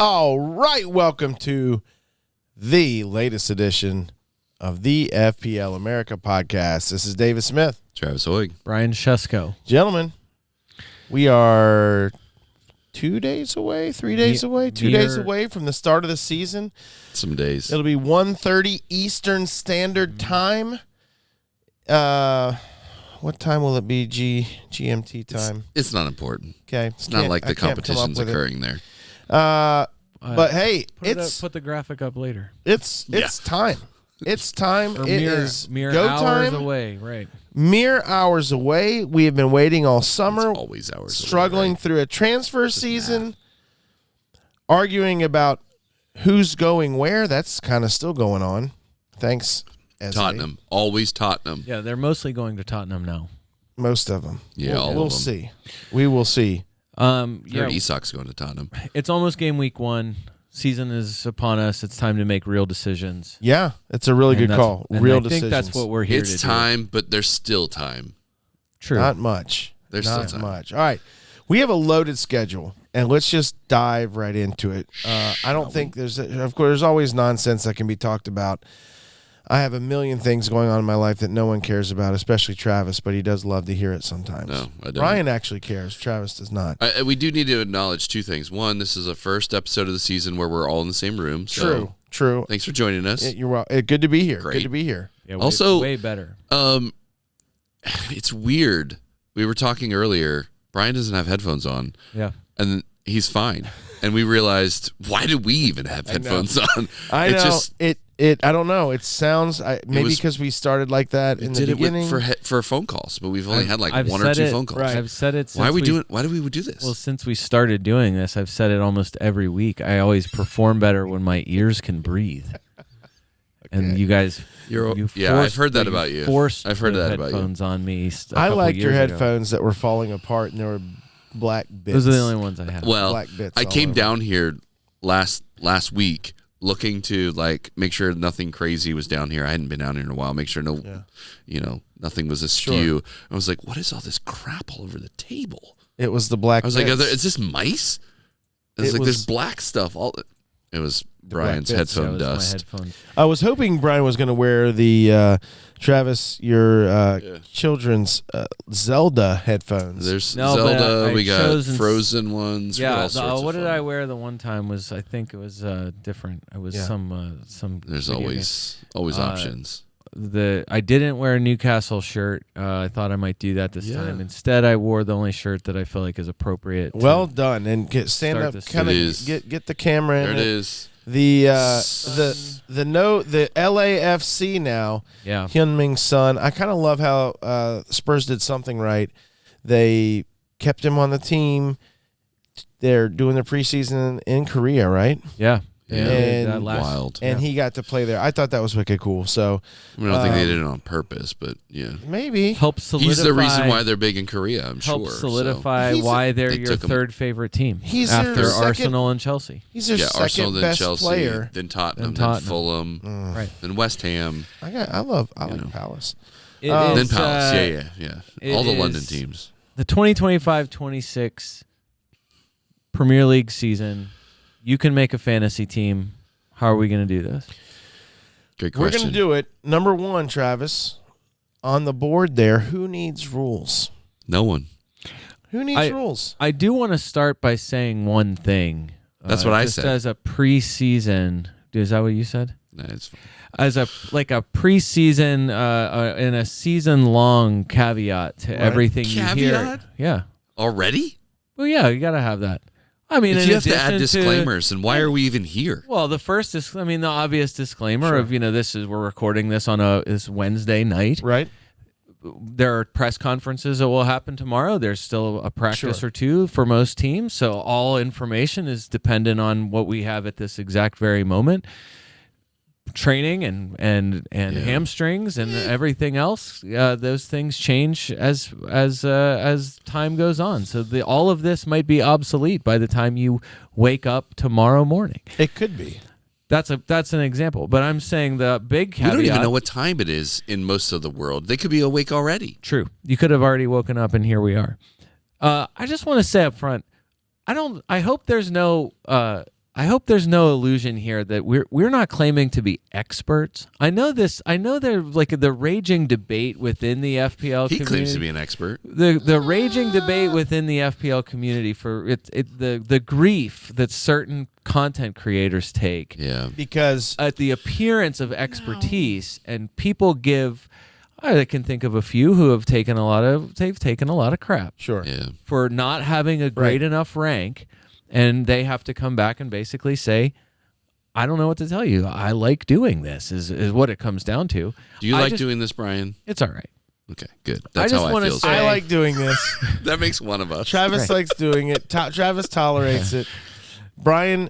All right, welcome to the latest edition of the FPL America podcast. This is David Smith. Travis Hoig. Brian Shesko. Gentlemen, we are 2 days away, 3 days away, 2 days away from the start of the season. Some days. It'll be 1:30 Eastern Standard Time. What time will it be, GMT time? It's not important. Okay. It's not like the competition's occurring there. But hey, put the graphic up later. It's time. It's time. Or It is mere go hours time. away, right? Mere hours away. We have been waiting all summer. It's always hours struggling away, right? through a transfer season, arguing about who's going where. That's kind of still going on. Thanks, Ezra. Tottenham. Always Tottenham. Yeah, they're mostly going to Tottenham now. Most of them. Yeah, all we'll of them. see. We will see. Yeah, Isak's going to Tottenham. it's almost game week 1. Season is upon us. It's time to make real decisions. Yeah, it's a really And good call. and Real I decisions. think that's what we're here to do. It's time, but there's still time. True. Not much. There's Not still time. much. All right. We have a loaded schedule, and let's just dive right into it. I don't think of course, there's always nonsense that can be talked about. I have a million things going on in my life that no one cares about, especially Travis, but he does love to hear it sometimes. No, I don't. Brian actually cares. Travis does not. We do need to acknowledge two things. One, this is the first episode of the season where we're all in the same room. So True. thanks for joining us. You're well. Good to be here. Great. Good to be here. Yeah, Also- way better. It's weird. We were talking earlier. Brian doesn't have headphones on, Yeah. and he's fine. And we realized, why do we even have headphones on? I It know. just I don't know. It sounds maybe was- because we started like that in the did it beginning. for phone calls, but we've only had like I've one or said two it- phone calls. Right. I've said it since Why do we do this? Well, since we started doing this, I've said it almost every week. I always perform better when my ears can breathe. And you guys, I've heard that about you. Forced I've heard the that about you. headphones on me. I liked your years ago. headphones that were falling apart and there were black bits. Those are the only ones I have. Well, black bits I all came over. down here last week looking to like make sure nothing crazy was down here. I hadn't been down here in a while. Make sure nothing was askew. I was like, what is all this crap all over the table? It was the black I was bits. like, is this mice? It's It like was- there's black stuff. It was Brian's black bits. That headphone was my dust. headphones. I was hoping Brian was going to wear the Travis, your children's Zelda headphones. There's No, but Zelda. I We got chose Frozen ones. We got Yeah, all sorts of what did fun. I wear the one time was, I think it was different. It was some There's video always options. I didn't wear a Newcastle shirt. I thought I might do that this time. Instead, I wore the only shirt that I feel like is appropriate. Well done, and stand start up, this kind of season. get the camera in. There it is. The LAFC now. Yeah. Hyun-Ming's son. I kind of love how Spurs did something right. They kept him on the team. They're doing their preseason in Korea, right? Yeah. Yeah. And that last- Wild. And he got to play there. I thought that was wicked cool. So I don't think they did it on purpose, but yeah. maybe Help solidify. He's the reason why they're big in Korea, I'm help sure. solidify He's- why they're They your took him- third favorite team He's their after second- Arsenal and Chelsea. he's their Arsenal, second then best Chelsea, player. then Tottenham, Then then Fulham, Right. then West Ham, I know. like Palace. It then is, Palace. it All the London is- teams. The 2025-26 Premier League season, you can make a fantasy team. How are we going to do this? Great We're question. going to do it. Number one, Travis, on the board there, who needs rules? No one. Who needs rules? I do want to start by saying one thing. That's what I just said. as a preseason. Is that what you said? Nah, it's fine. As a preseason and a season-long caveat to everything you hear. Caveat? Yeah. Already? Well, yeah, you got to have that. I mean, If in you have to add addition disclaimers, then why are we even here? Well, the first is, the obvious disclaimer of, we're recording this on this Wednesday night. Right? There are press conferences that will happen tomorrow. There's still a practice or two for most teams. So all information is dependent on what we have at this exact very moment. Training and hamstrings and everything else, those things change as time goes on. So all of this might be obsolete by the time you wake up tomorrow morning. It could be. That's an example. But I'm saying the big caveat. We don't even know what time it is in most of the world. They could be awake already. True. You could have already woken up, and here we are. I just want to say up front, I hope there's no I hope there's no illusion here that we're not claiming to be experts. I know there's like the raging debate within the FPL community. He claims to be an expert. The raging debate within the FPL community for the grief that certain content creators take. Yeah. Because at the appearance of expertise, and people give. I can think of a few who have taken a lot of crap. Sure. Yeah. For not having a great enough rank. And they have to come back and basically say, I don't know what to tell you. I like doing this, is what it comes down to. Do you like doing this, Brian? It's all right. Okay, good. That's how I feel. I like doing this. That makes one of us. Travis likes doing it. Travis tolerates it. Brian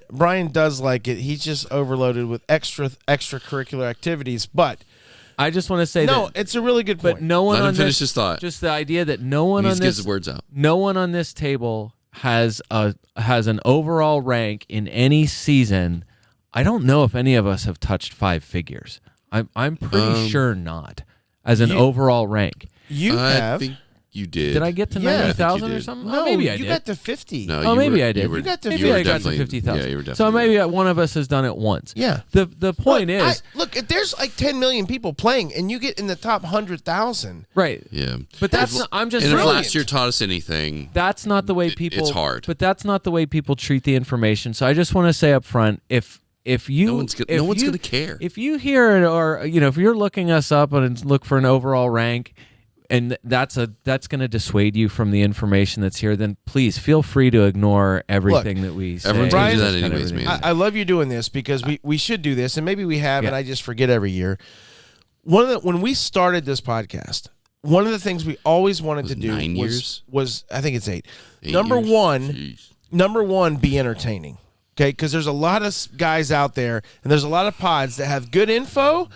does like it. He's just overloaded with extracurricular activities. But I just want to say it's a really good point. But no one Let him on finish this, his thought. Just the idea that no one he on gets this his words out. No one on this table has an overall rank in any season. I don't know if any of us have touched 5 figures. I'm pretty sure not as an overall rank. You have. I think you did. Did I get to 90,000 or something? No, maybe I did. You got to 50. No, maybe I did. You got to maybe 50. I got to 50,000. Yeah, you were definitely. So maybe one of us has done it once. Yeah. The point is, look, there's like 10 million people playing, and you get in the top 100,000. right? Yeah. But I'm just. And if brilliant. last year taught us anything, That's not the way people. it's hard. But that's not the way people treat the information. So I just want to say up front, if you, no one's going to care. If you hear it, or if you're looking us up and look for an overall rank, and that's going to dissuade you from the information that's here, then please feel free to ignore everything that we say. Everyone's going to do Brian, that anyways, man. I love you doing this because we should do this, and maybe we have, and I just forget every year. When we started this podcast, one of the things we always wanted to do 9 years? was I think it's 8. 8 Number years? one, Jeez. number one, be entertaining. Okay, because there's a lot of guys out there, and there's a lot of pods that have good info,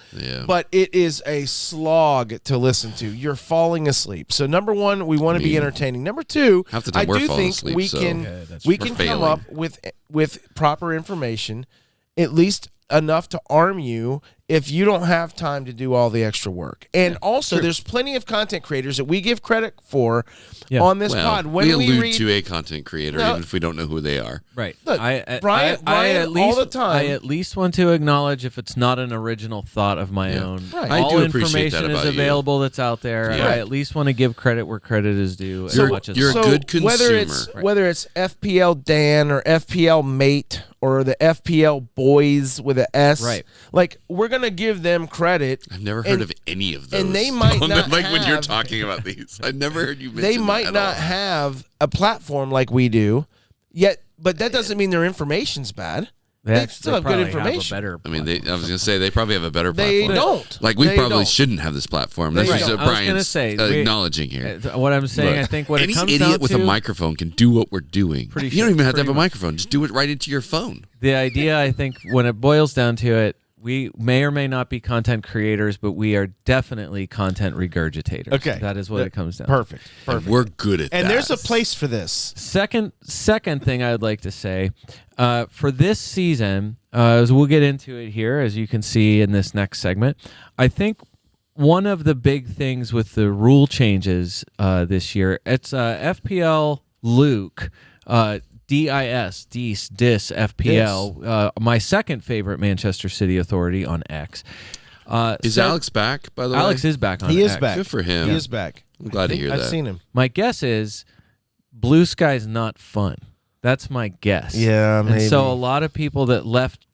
but it is a slog to listen to. You're falling asleep. So number one, we want to be entertaining. Number two, half the time I we're do falling think asleep, we so can we're come failing. up with proper information, at least enough to arm you if you don't have time to do all the extra work. And also, there's plenty of content creators that we give credit for on this pod. When we allude read, to a content creator, even if we don't know who they are. Right. Look, I Brian at least, all the time. I at least want to acknowledge if it's not an original thought of my own. Right. I All do appreciate that information about is you. available that's out there. Yeah. I at least want to give credit where credit is due. As much as you're a possible. good consumer. Whether it's FPL Dan or FPL Mate or the FPL Boys with an S, Right. Like, we're gonna give them credit. I've never heard of any of those. and they might not like when you're have- talking about these. I've never heard you mention They that might at not all. have a platform like we do, yet, but that doesn't mean their information's bad. They still have good probably information. a better I mean, I was going to say they probably have a better They platform. don't. Like, we They probably don't. shouldn't have this platform. They That's just don't. I was gonna Brian's say, acknowledging here. What I'm saying, Look, I think what any it comes idiot down with to, a microphone can do what we're doing. Pretty You don't sure- even have to have pretty a much. microphone. Just do it right into your phone. the idea, I think, when it boils down to it, we may or may not be content creators, but we are definitely content regurgitators. Okay. That is what it comes down to. Perfect. And we're good at that. And there's a place for this. Second thing I'd like to say, for this season, as we'll get into it here, as you can see in this next segment, I think one of the big things with the rule changes this year, it's FPL Luke, dis FPL, my second favorite Manchester City authority on X. Is Alex back, by the way? Alex is back on He is X. back. Good for him. He is back. I'm glad to hear I've that. seen him. My guess is Blue Sky's not fun. That's my guess. Yeah, And so a lot of people that left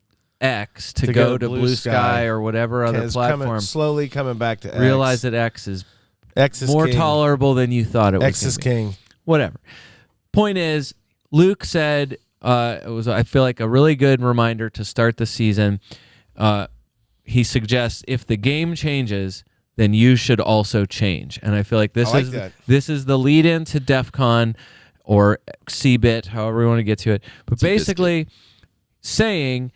X to go to Blue Sky or whatever other platform slowly coming back to X. realize that X is X is more king. tolerable than you thought it was. X is gonna be. king. Whatever. Point is, Luke said it was, I feel like, a really good reminder to start the season. He suggests if the game changes, then you should also change. And I feel like this like is that. this is the lead in to DEFCON or C-bit, however we want to get to it. But basically saying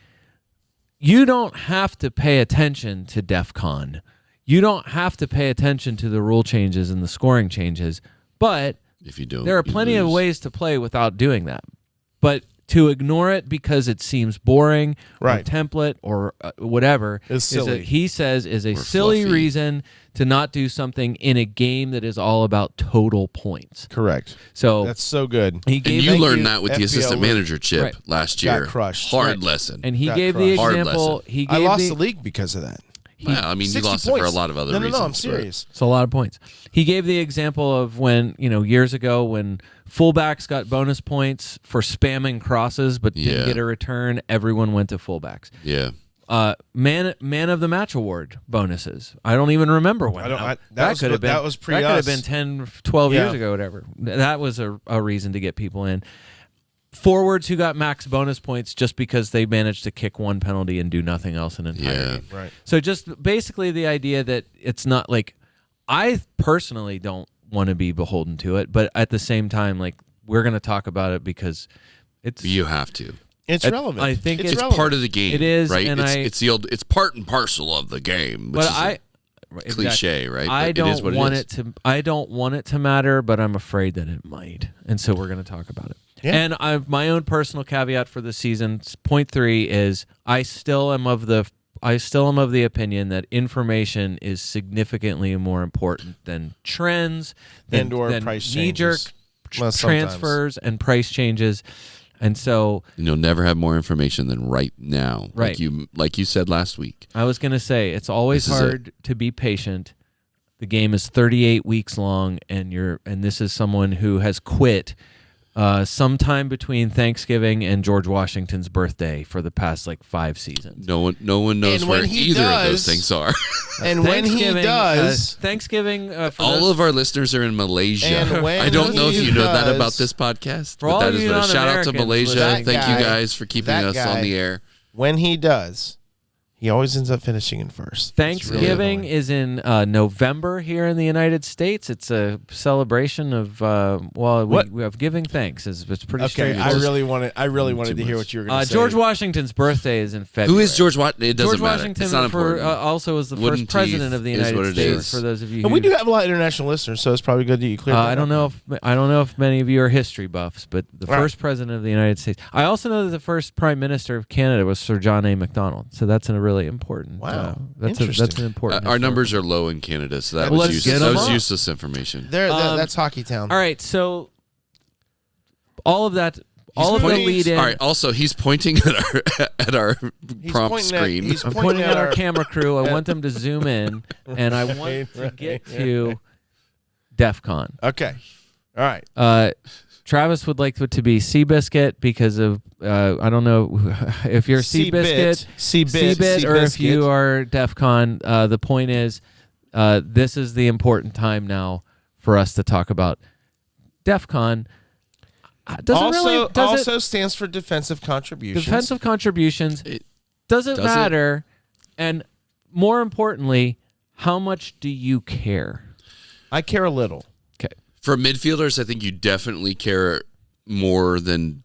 you don't have to pay attention to DEFCON. You don't have to pay attention to the rule changes and the scoring changes. But If you don't, there are you plenty of lose. ways to play without doing that. But To ignore it because it seems boring Right. or template or whatever It's silly. he says is a silly fluffy. reason to not do something in a game that is all about total points. Correct. So That's so good. he And gave you Thank learned you, that with the FBL assistant Luke. manager chip Right. last Got year. crushed. Hard Right. lesson. and he Got gave the crushed. Hard example. lesson. He I gave lost the the league because of that. Well, I mean, you 60 lost it for a points. lot of other no, reasons. I'm but- serious. It's a lot of points. He gave the example of when, years ago when fullbacks got bonus points for spamming crosses but Yeah. didn't get a return, everyone went to fullbacks. Yeah. Man of the match award bonuses. I don't even remember when. That could have been that was pre that could have us. been 10, 12 Yeah. years ago, whatever. That was a reason to get people in. Forwards who got max bonus points just because they managed to kick one penalty and do nothing else an entire Yeah. game. Right. So just basically the idea that it's not like I personally don't want to be beholden to it, but at the same time, like we're going to talk about it because it's You have to. It's relevant. I think it's it's relevant. Part of the game. It is, right. and It's part and parcel of the game. Which but is I a cliche, right? I But it is don't what want is. it to. I don't want it to matter, but I'm afraid that it might, and so we're going to talk about it. Yeah. And I've my own personal caveat for the season. Point 3 is I still am of the opinion that information is significantly more important than trends And or than price knee-jerk changes. Well, sometimes. transfers and price changes, and so You'll never have more information than right now. Right. Like you said last week. I was going to say it's always This is hard to be patient. The game is 38 weeks long, and this is someone who has quit sometime between Thanksgiving and George Washington's birthday for the past 5 seasons. No one knows And when where he either of does- those things are. And when he does, Thanksgiving for All those, of our listeners are in Malaysia. And when I don't know if he you know that does- about this podcast, For all but that you is what a shout out to non-Americans Malaysia. listening. Thank That you guy- guys for keeping that us guy- on the air. when he does, he always ends up finishing in first. It's really Thanksgiving annoying. is in November here in the United States. It's a celebration of we have giving thanks. It's pretty Okay, straightforward. I really wanted to hear much. what you were going to say. George Washington's birthday is in February. Who is George Washington? It doesn't George matter. Washington It's not important. also was the Wooden first president teeth of the is United what it States. is. For those of you, And who, we do have a lot of international listeners, so it's probably good that you cleared that I don't up. know if many of you are history buffs, but the Right. first president of the United States. I also know that the first prime minister of Canada was Sir John A. Macdonald. So that's a really important. Wow. That's an important. Our numbers are low in Canada, so that Well, was let's useless. get That them was up. useless information. That's Hockey Town. All right, so all of that, all of the pointing- lead in. All right. Also, he's pointing at our He's prompt pointing at- screen. he's I'm pointing at our camera crew. I want them to zoom in, and I want to get to DEFCON. Okay. All right. Travis would like it to be C-biscuit because of I don't know if you're C-biscuit, C-bit, or if you are DEFCON. The point is, this is the important time now for us to talk about DEFCON. Also stands for defensive contributions. Defensive contributions doesn't does it? matter, and more importantly, how much do you care? I care a little. Okay. For midfielders, I think you definitely care more than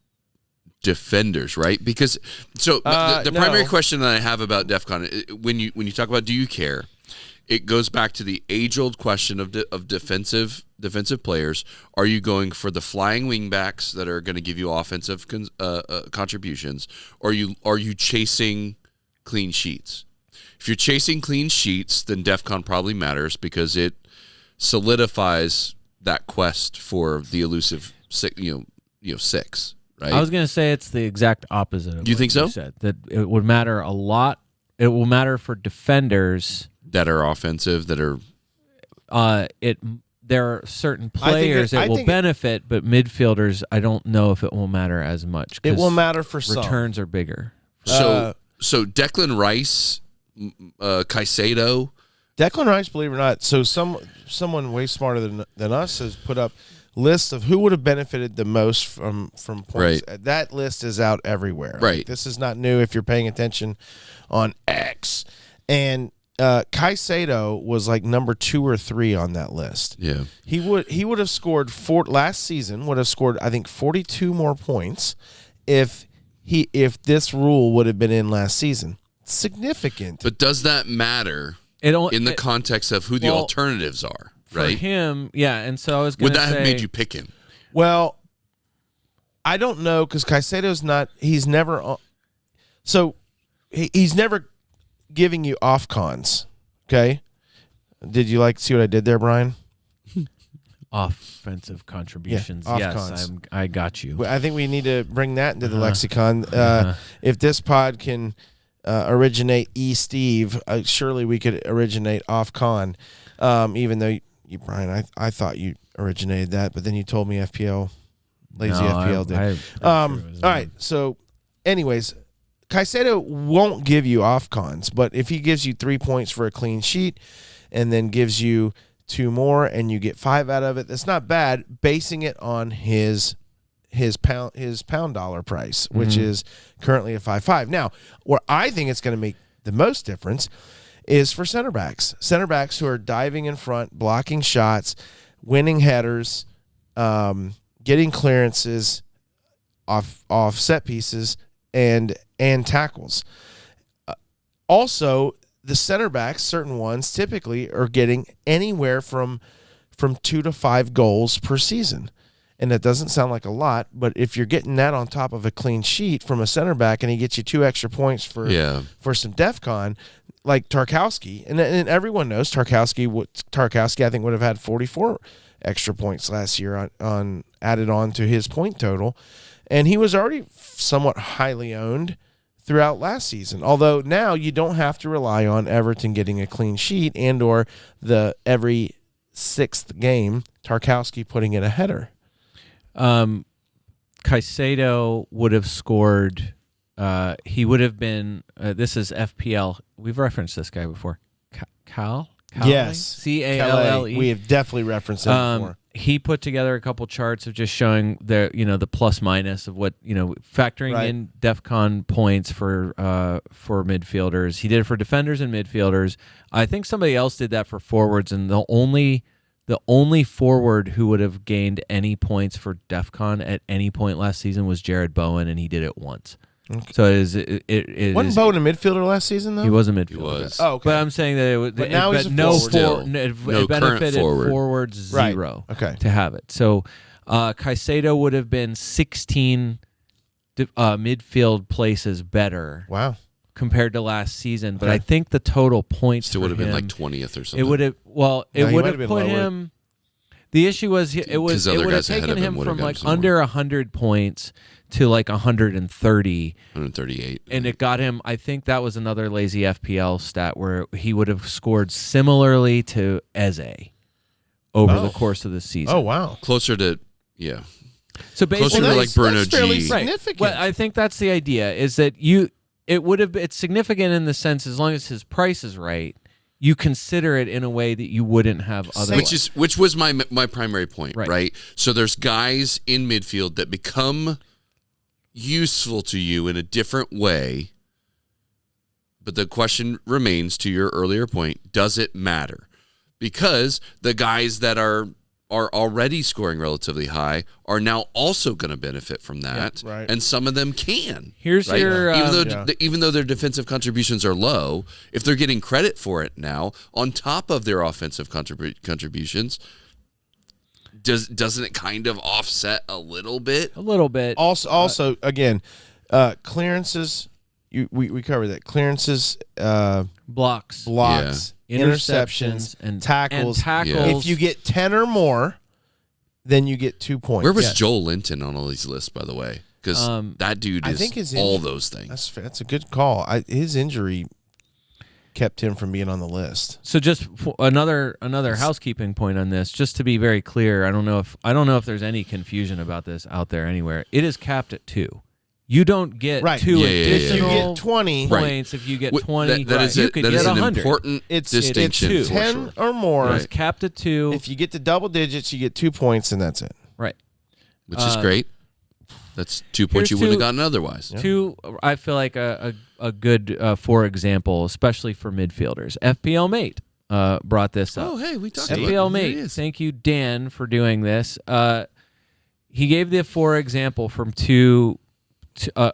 defenders, right? Because the no. primary question that I have about DEFCON, when you talk about do you care, it goes back to the age-old question of defensive players. Are you going for the flying wingbacks that are going to give you offensive contributions, or are you chasing clean sheets? If you're chasing clean sheets, then DEFCON probably matters because it solidifies that quest for the elusive six. Right? I was going to say it's the exact opposite of Do you what think so? said, that it would matter a lot. It will matter for defenders. That are offensive, that are There are certain players I it will think benefit, but midfielders, I don't know if it will matter as much. It 'cause will matter for some. returns are bigger. so Declan Rice, Caicedo. Declan Rice, believe it or not, so someone way smarter than us has put up lists of who would have benefited the most from points. Right. That list is out everywhere. Right. Like, this is not new if you're paying attention on X. And Caicedo was like number 2 or 3 on that list. Yeah, He would have scored last season would have scored I think 42 more points if this rule would have been in last season. Significant. but does that matter in the context of who the alternatives are? For Right? him, yeah. And so I was going Would to that say, have made you pick him? Well, I don't know because Caicedo's not. He's never. So he's never giving you off cons. Okay. Did you see what I did there, Brian? Offensive contributions. Yeah, yes, off-cons. I got you. I think we need to bring that into the lexicon. If this pod can originate Steve, surely we could originate off con. Even though you Brian, I thought you originated that, but then you told me FPL, FPL did. All right. So, anyways, Caicedo won't give you off cons, but if he gives you 3 points for a clean sheet, and then gives you 2 more, and you get 5 out of it, that's not bad. Basing it on his pound dollar price, which is currently at 5.5. Now, where I think it's going to make the most difference is for center backs who are diving in front, blocking shots, winning headers, getting clearances off set pieces, and tackles. Also, the center backs, certain ones, typically are getting anywhere from 2 to 5 goals per season. And that doesn't sound like a lot, but if you're getting that on top of a clean sheet from a center back and he gets you 2 extra points for some DEFCON, like Tarkowski, and everyone knows Tarkowski I think would have had 44 extra points last year on added on to his point total, and he was already somewhat highly owned throughout last season. Although now you don't have to rely on Everton getting a clean sheet and or the every 6th game Tarkowski putting in a header. Caicedo would have scored. He would have been. This is FPL. We've referenced this guy before. Cal? Yes. Calle. We have definitely referenced him before. He put together a couple charts of just showing the plus minus of what factoring in DEFCON points for midfielders. He did it for defenders and midfielders. I think somebody else did that for forwards, and the only forward who would have gained any points for DEFCON at any point last season was Jared Bowen, and he did it once. Okay. So it wasn't Bowen a midfielder last season though? He was a midfielder. He was. Oh, okay. But I'm saying that but now he's a forward. It benefited forwards 0 to have it. So Caicedo would have been 16 midfield places better. Wow. Compared to last season, but I think the total points still would have been like 20th or something. It would have it would have put him. The issue was it would have taken him from under 100 points to 130, 138, and it got him. I think that was another lazy FPL stat where he would have scored similarly to Eze over the course of the season. Oh wow, closer to So basically, closer to Bruno G. Significant. Well, I think that's the idea. Is that it's significant in the sense as long as his price is right, you consider it in a way that you wouldn't have otherwise. Which was my primary point, right? So there's guys in midfield that become useful to you in a different way, but the question remains, to your earlier point, does it matter? Because the guys that are already scoring relatively high are now also going to benefit from that, and some of them can. Here's your even though their defensive contributions are low, if they're getting credit for it now on top of their offensive contributions, doesn't it kind of offset a little bit? A little bit. Also, again, clearances. We covered that. Clearances, blocks, interceptions, and tackles. If you get 10 or more, then you get 2 points. Where was Joel Linton on all these lists, by the way? Because that dude is all those things. That's a good call. His injury kept him from being on the list. So just another housekeeping point on this, just to be very clear. I don't know if there's any confusion about this out there anywhere. It is capped at 2. You don't get 2 additional if you get 20 points. If you get 20, you could get 100. An important distinction. It's 10 or more. It's capped at 2. If you get to double digits, you get 2 points, and that's it. Right. Which is great. That's 2 points you wouldn't have gotten otherwise. Yeah. 2, I feel like a good, for example, especially for midfielders. FPL Mate brought this up. Oh, hey, we talked about it. FPL Mate. Thank you, Dan, for doing this. He gave the for example from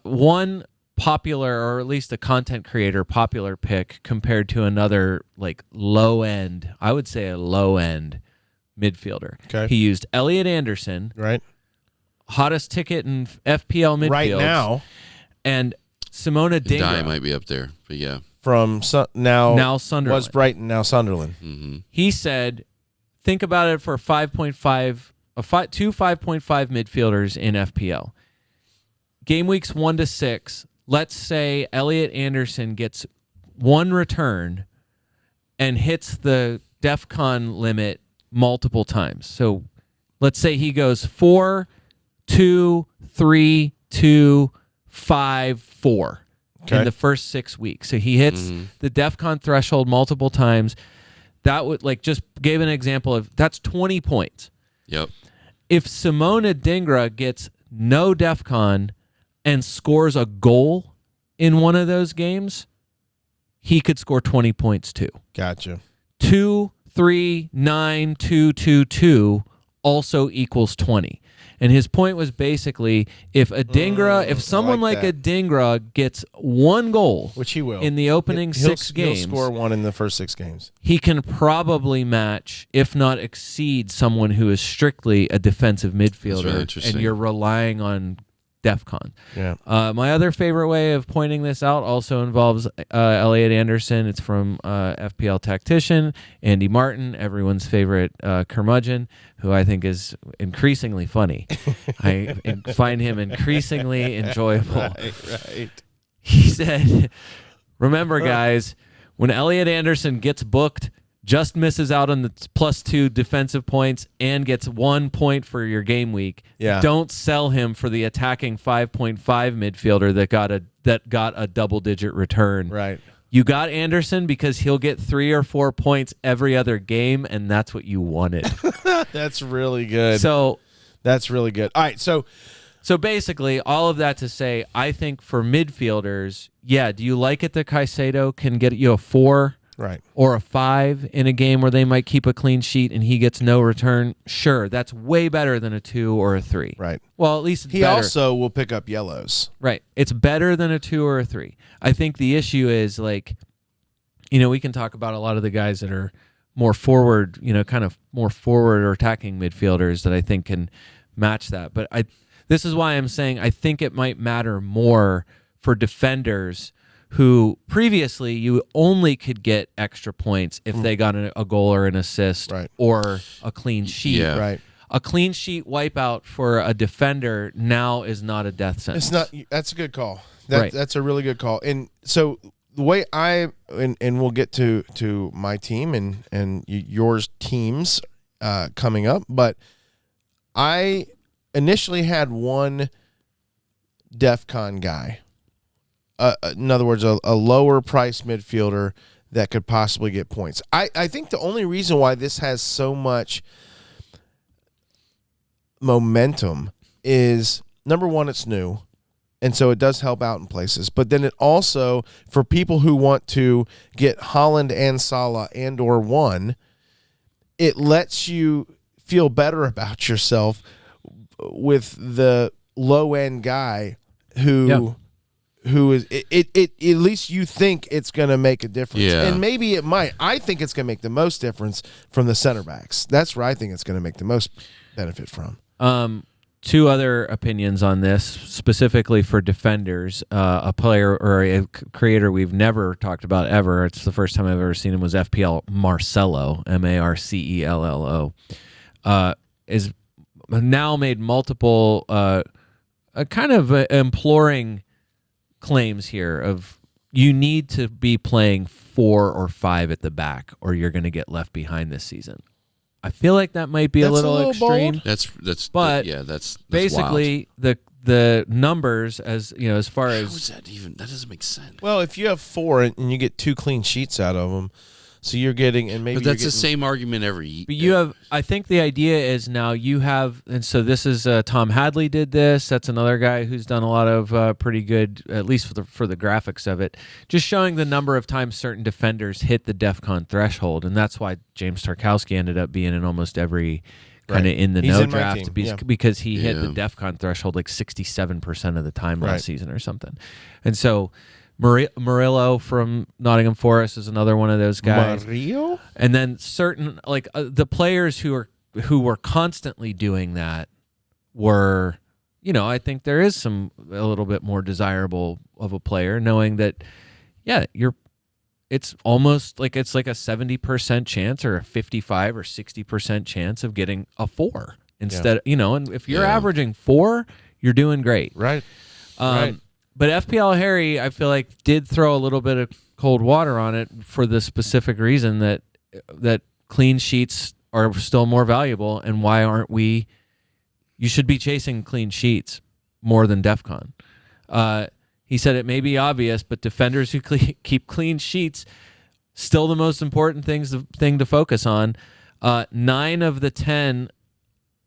one popular, or at least a content creator popular pick compared to another low end, I would say a low end midfielder. Okay. He used Elliot Anderson, right, hottest ticket in FPL midfield right now. And Simona Dingra. Dye might be up there, but yeah. From now Sunderland. Was Brighton, now Sunderland. Mm-hmm. He said, think about it for 5.5, two 5.5 midfielders in FPL. Game weeks 1 to 6. Let's say Elliot Anderson gets one return and hits the DEFCON limit multiple times. So let's say he goes 4, 2, 3, 2, 5, 4 in the first 6 weeks. So he hits the DEFCON threshold multiple times. That would just gave an example of that's 20 points. Yep. If Simona Dingra gets no DEFCON and scores a goal in one of those games, he could score 20 points too. Gotcha. 2, 3, 9, 2, 2, 2 also equals 20. And his point was basically if someone like a Dingra gets one goal, which he will, in the opening 6 games, he'll score one in the first 6 games. He can probably match, if not exceed, someone who is strictly a defensive midfielder, really and you're relying on DEFCON. Yeah. My other favorite way of pointing this out also involves Elliot Anderson. It's from FPL Tactician, Andy Martin, everyone's favorite curmudgeon, who I think is increasingly funny. I find him increasingly enjoyable. Right. He said, remember, guys, when Elliot Anderson gets booked, just misses out on the +2 defensive points and gets 1 point for your game week. Yeah. Don't sell him for the attacking 5.5 midfielder that got a double-digit return. Right. You got Anderson because he'll get 3 or 4 points every other game, and that's what you wanted. That's really good. So that's really good. All right, so basically, all of that to say, I think for midfielders, do you like it that Caicedo can get you a 4? Right. Or a 5 in a game where they might keep a clean sheet and he gets no return? Sure, that's way better than a 2 or a 3. Right. Well, at least it's he better. also will pick up yellows. Right. It's better than a 2 or a 3. I think the issue is, we can talk about a lot of the guys that are more forward, kind of more forward or attacking midfielders that I think can match that. But this is why I'm saying I think it might matter more for defenders who previously you only could get extra points if they got a goal or an assist or a clean sheet. Yeah. Right. A clean sheet wipeout for a defender now is not a death sentence. It's not. That's a good call. Right. That's a really good call. And so the way and we'll get to my team and yours teams coming up, but I initially had one DEFCON guy. In other words, a lower price midfielder that could possibly get points. I think the only reason why this has so much momentum is, number one, it's new, and so it does help out in places. But then it also, for people who want to get Haaland and Salah and or one, it lets you feel better about yourself with the low-end guy who is it at least you think it's going to make a difference. Yeah. And maybe it might. I think it's going to make the most difference from the center backs. That's where I think it's going to make the most benefit from. 2 other opinions on this, specifically for defenders. A player or a creator we've never talked about ever, it's the first time I've ever seen him, was FPL Marcelo, Marcello, is now made multiple kind of imploring claims here of you need to be playing 4 or 5 at the back or you're going to get left behind this season. I feel like that might be a little extreme. Bold. But that's basically wild. the numbers as far as how is that even? That doesn't make sense. Well, if you have 4 and you get 2 clean sheets out of them, so you're getting, and maybe But that's the same argument every. But you have, I think the idea is now you have, and so this is Tom Hadley did this. That's another guy who's done a lot of pretty good, at least for the graphics of it, just showing the number of times certain defenders hit the DEFCON threshold, and that's why James Tarkowski ended up being in almost every kind of in the He's no in my draft team, because he hit the DEFCON threshold like 67% of the time last season or something, and so. Murillo from Nottingham Forest is another one of those guys. Murillo? And then certain the players who were constantly doing that were I think there is a little bit more desirable of a player, knowing that, it's almost like it's like a 70% chance or a 55 or 60% chance of getting a 4 instead. And if you're averaging 4, you're doing great. Right. But FPL Harry, I feel like, did throw a little bit of cold water on it for the specific reason that clean sheets are still more valuable, and why aren't we? You should be chasing clean sheets more than DEFCON. He said it may be obvious, but defenders who keep clean sheets, still the most important thing to focus on. 9 of the 10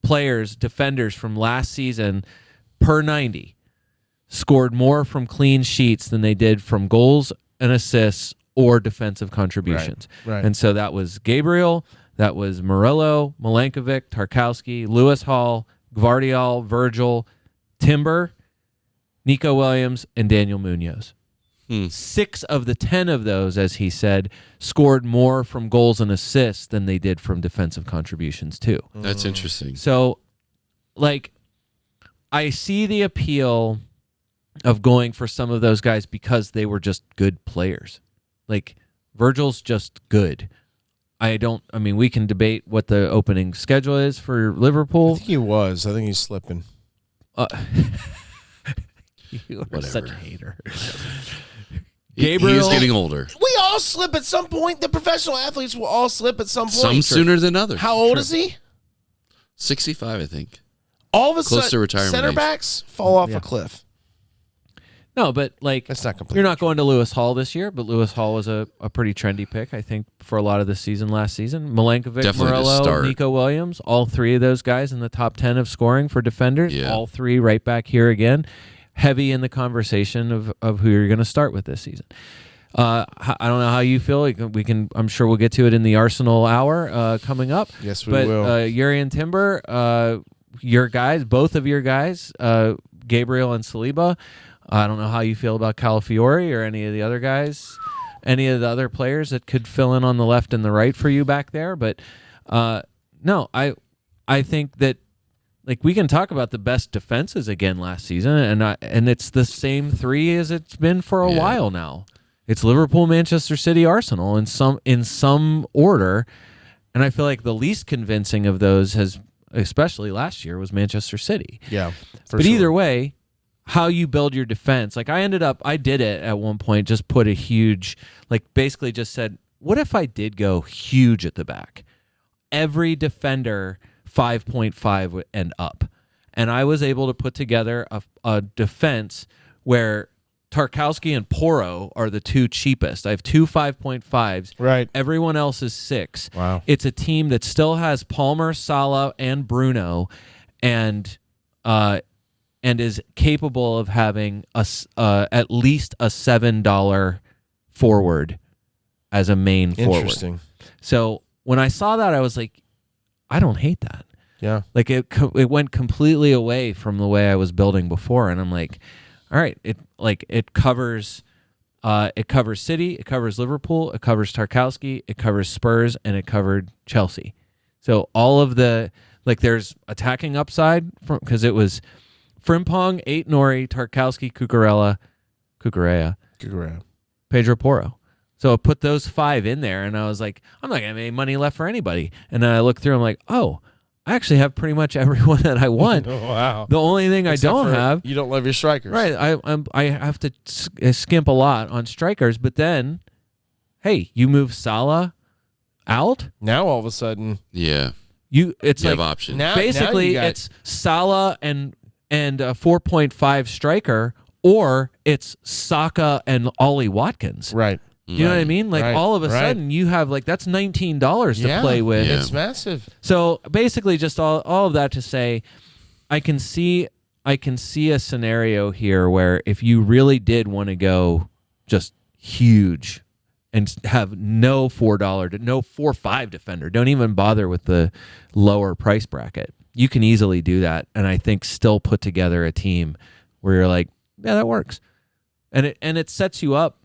defenders from last season per 90 scored more from clean sheets than they did from goals and assists or defensive contributions. Right. And so that was Gabriel, that was Murillo, Milankovic, Tarkowski, Lewis Hall, Gvardiol, Virgil, Timber, Nico Williams, and Daniel Munoz. 6 of the 10 of those, as he said, scored more from goals and assists than they did from defensive contributions too. That's interesting. So, I see the appeal of going for some of those guys because they were just good players. Virgil's just good. We can debate what the opening schedule is for Liverpool. I think he was. I think he's slipping. You are such a hater. Gabriel, he's getting older. We all slip at some point. The professional athletes will all slip at some point. Some sooner than others. How old is he? 65, I think. All of a Close sudden, to retirement center age. backs fall off a cliff. No, but That's not complete. you're not going to Lewis Hall this year, but Lewis Hall was a pretty trendy pick, I think, for a lot of the season last season. Milankovic, Definitely to Murillo, start. Nico Williams, all 3 of those guys in the top 10 of scoring for defenders. Yeah. All 3 right back here again. Heavy in the conversation of who you're going to start with this season. I don't know how you feel. We can. I'm sure we'll get to it in the Arsenal hour coming up. Yes, we will. Yuri and Timber, your guys, both of your guys, Gabriel and Saliba. I don't know how you feel about Calafiori or any of the other guys, any of the other players that could fill in on the left and the right for you back there. But no, I think that we can talk about the best defenses again last season, and it's the same 3 as it's been for a while now. It's Liverpool, Manchester City, Arsenal in some order, and I feel like the least convincing of those especially last year, was Manchester City. Yeah, but either way, how you build your defense. I did it at one point, just put a huge, basically just said, what if I did go huge at the back? Every defender 5.5 and up. And I was able to put together a defense where Tarkowski and Porro are the 2 cheapest. I have 2 5.5s. Right. Everyone else is 6. Wow. It's a team that still has Palmer, Salah, and Bruno, and is capable of having at least a $7 forward as a main forward. Interesting. So when I saw that, I was like, I don't hate that. Yeah. It went completely away from the way I was building before, and I'm like, all right, it covers City, it covers Liverpool, it covers Tarkowski, it covers Spurs, and it covered Chelsea. So all of the there's attacking upside because it was Frimpong, Nori, Tarkowski, Cucurella, Pedro Porro. So I put those 5 in there, and I was like, I'm not going to have any money left for anybody. And then I looked through, I'm like, oh, I actually have pretty much everyone that I want. Oh, wow. The only thing I don't have... You don't love your strikers. Right. I have to skimp a lot on strikers, but then, hey, you move Salah out? Now all of a sudden... Yeah. You have options. Basically, it's Salah and a 4.5 striker, or it's Saka and Ollie Watkins. Right. You know what I mean? All of a right. sudden you have that's $19 to play with. Yeah. It's massive. So basically just all of that to say I can see a scenario here where if you really did want to go just huge and have no no 4-5 defender, don't even bother with the lower price bracket. You can easily do that, and I think still put together a team where you're like, yeah, that works. And it sets you up.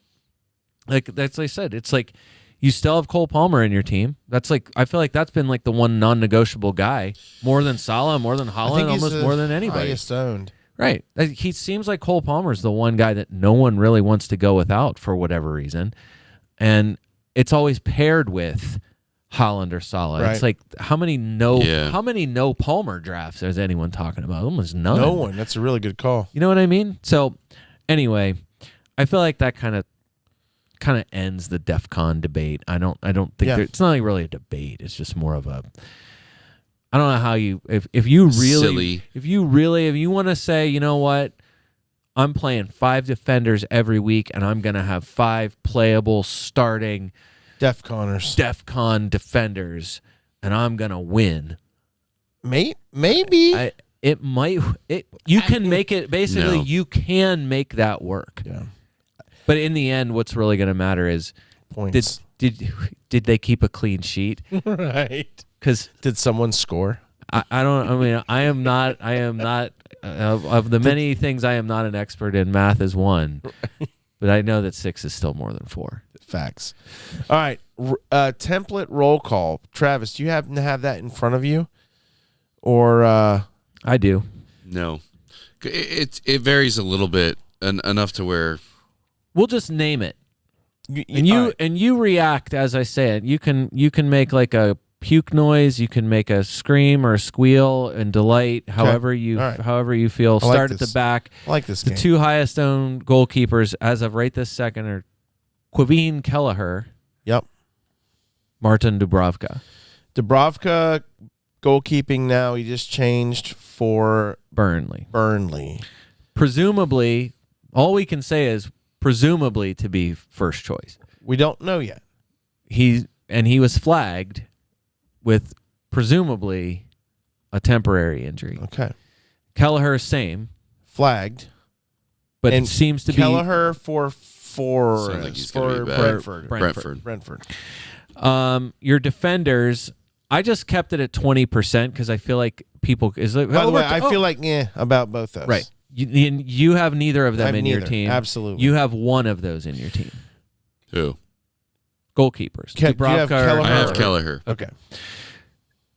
That's like I said, it's like you still have Cole Palmer in your team. That's I feel like that's been the one non-negotiable guy, more than Salah, more than Haaland, almost more than anybody. Highest owned. Right. He seems like Cole Palmer's the one guy that no one really wants to go without for whatever reason. And it's always paired with Holland or Salah. Right. It's like how many no Palmer drafts is anyone talking about? Almost none. No one. That's a really good call. You know what I mean? So anyway, I feel like that kind of ends the DEFCON debate. I don't think it's not like really a debate. It's just more of a, I don't know how you, if you want to say, you know what, I'm playing 5 defenders every week and I'm going to have 5 playable starting DEFCON defenders and I'm going to win. Maybe. You can make it, basically, you can make that work. Yeah. But in the end, what's really going to matter is points. Did they keep a clean sheet? Right. Because did someone score? I am not of the many things I am not an expert in. Math is one, but I know that 6 is still more than 4. Facts. All right. Template roll call. Travis, do you happen to have that in front of you? Or I do. No. It varies a little bit enough to where we'll just name it. And you react as I say it. You can make like a puke noise, you can make a scream or a squeal and delight, however you feel. Start at the back. I like this game. The 2 highest owned goalkeepers as of right this second are Quaveen Kelleher. Yep. Martin Dubravka. Dubravka goalkeeping now. He just changed for Burnley. Presumably, all we can say is presumably to be first choice. We don't know yet. He was flagged with presumably a temporary injury. Okay. Kelleher, same. Flagged. But it seems to Kelleher for Brentford. Your defenders, I just kept it at 20% because I feel like people is like. By the way, I feel like about both those. Right. You have neither of them in your team. Absolutely. You have one of those in your team. Who? Goalkeepers. I have Kelleher. Okay.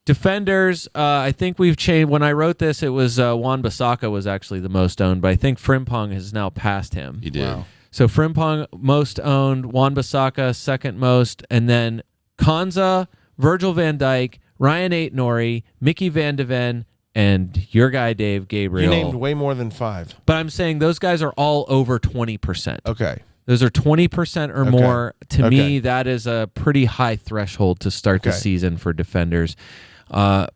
Defenders, I think we've changed. When I wrote this, it was Wan-Bissaka was actually the most owned, but I think Frimpong has now passed him. He did. Wow. So Frimpong most owned, Wan-Bissaka second most, and then Konza, Virgil van Dijk, Ryan Aït-Nouri, Mickey van de Ven, and your guy Dave Gabriel. You named way more than 5. But I'm saying those guys are all over 20%. Okay. Those are 20% or more. To me, that is a pretty high threshold to start the season for defenders.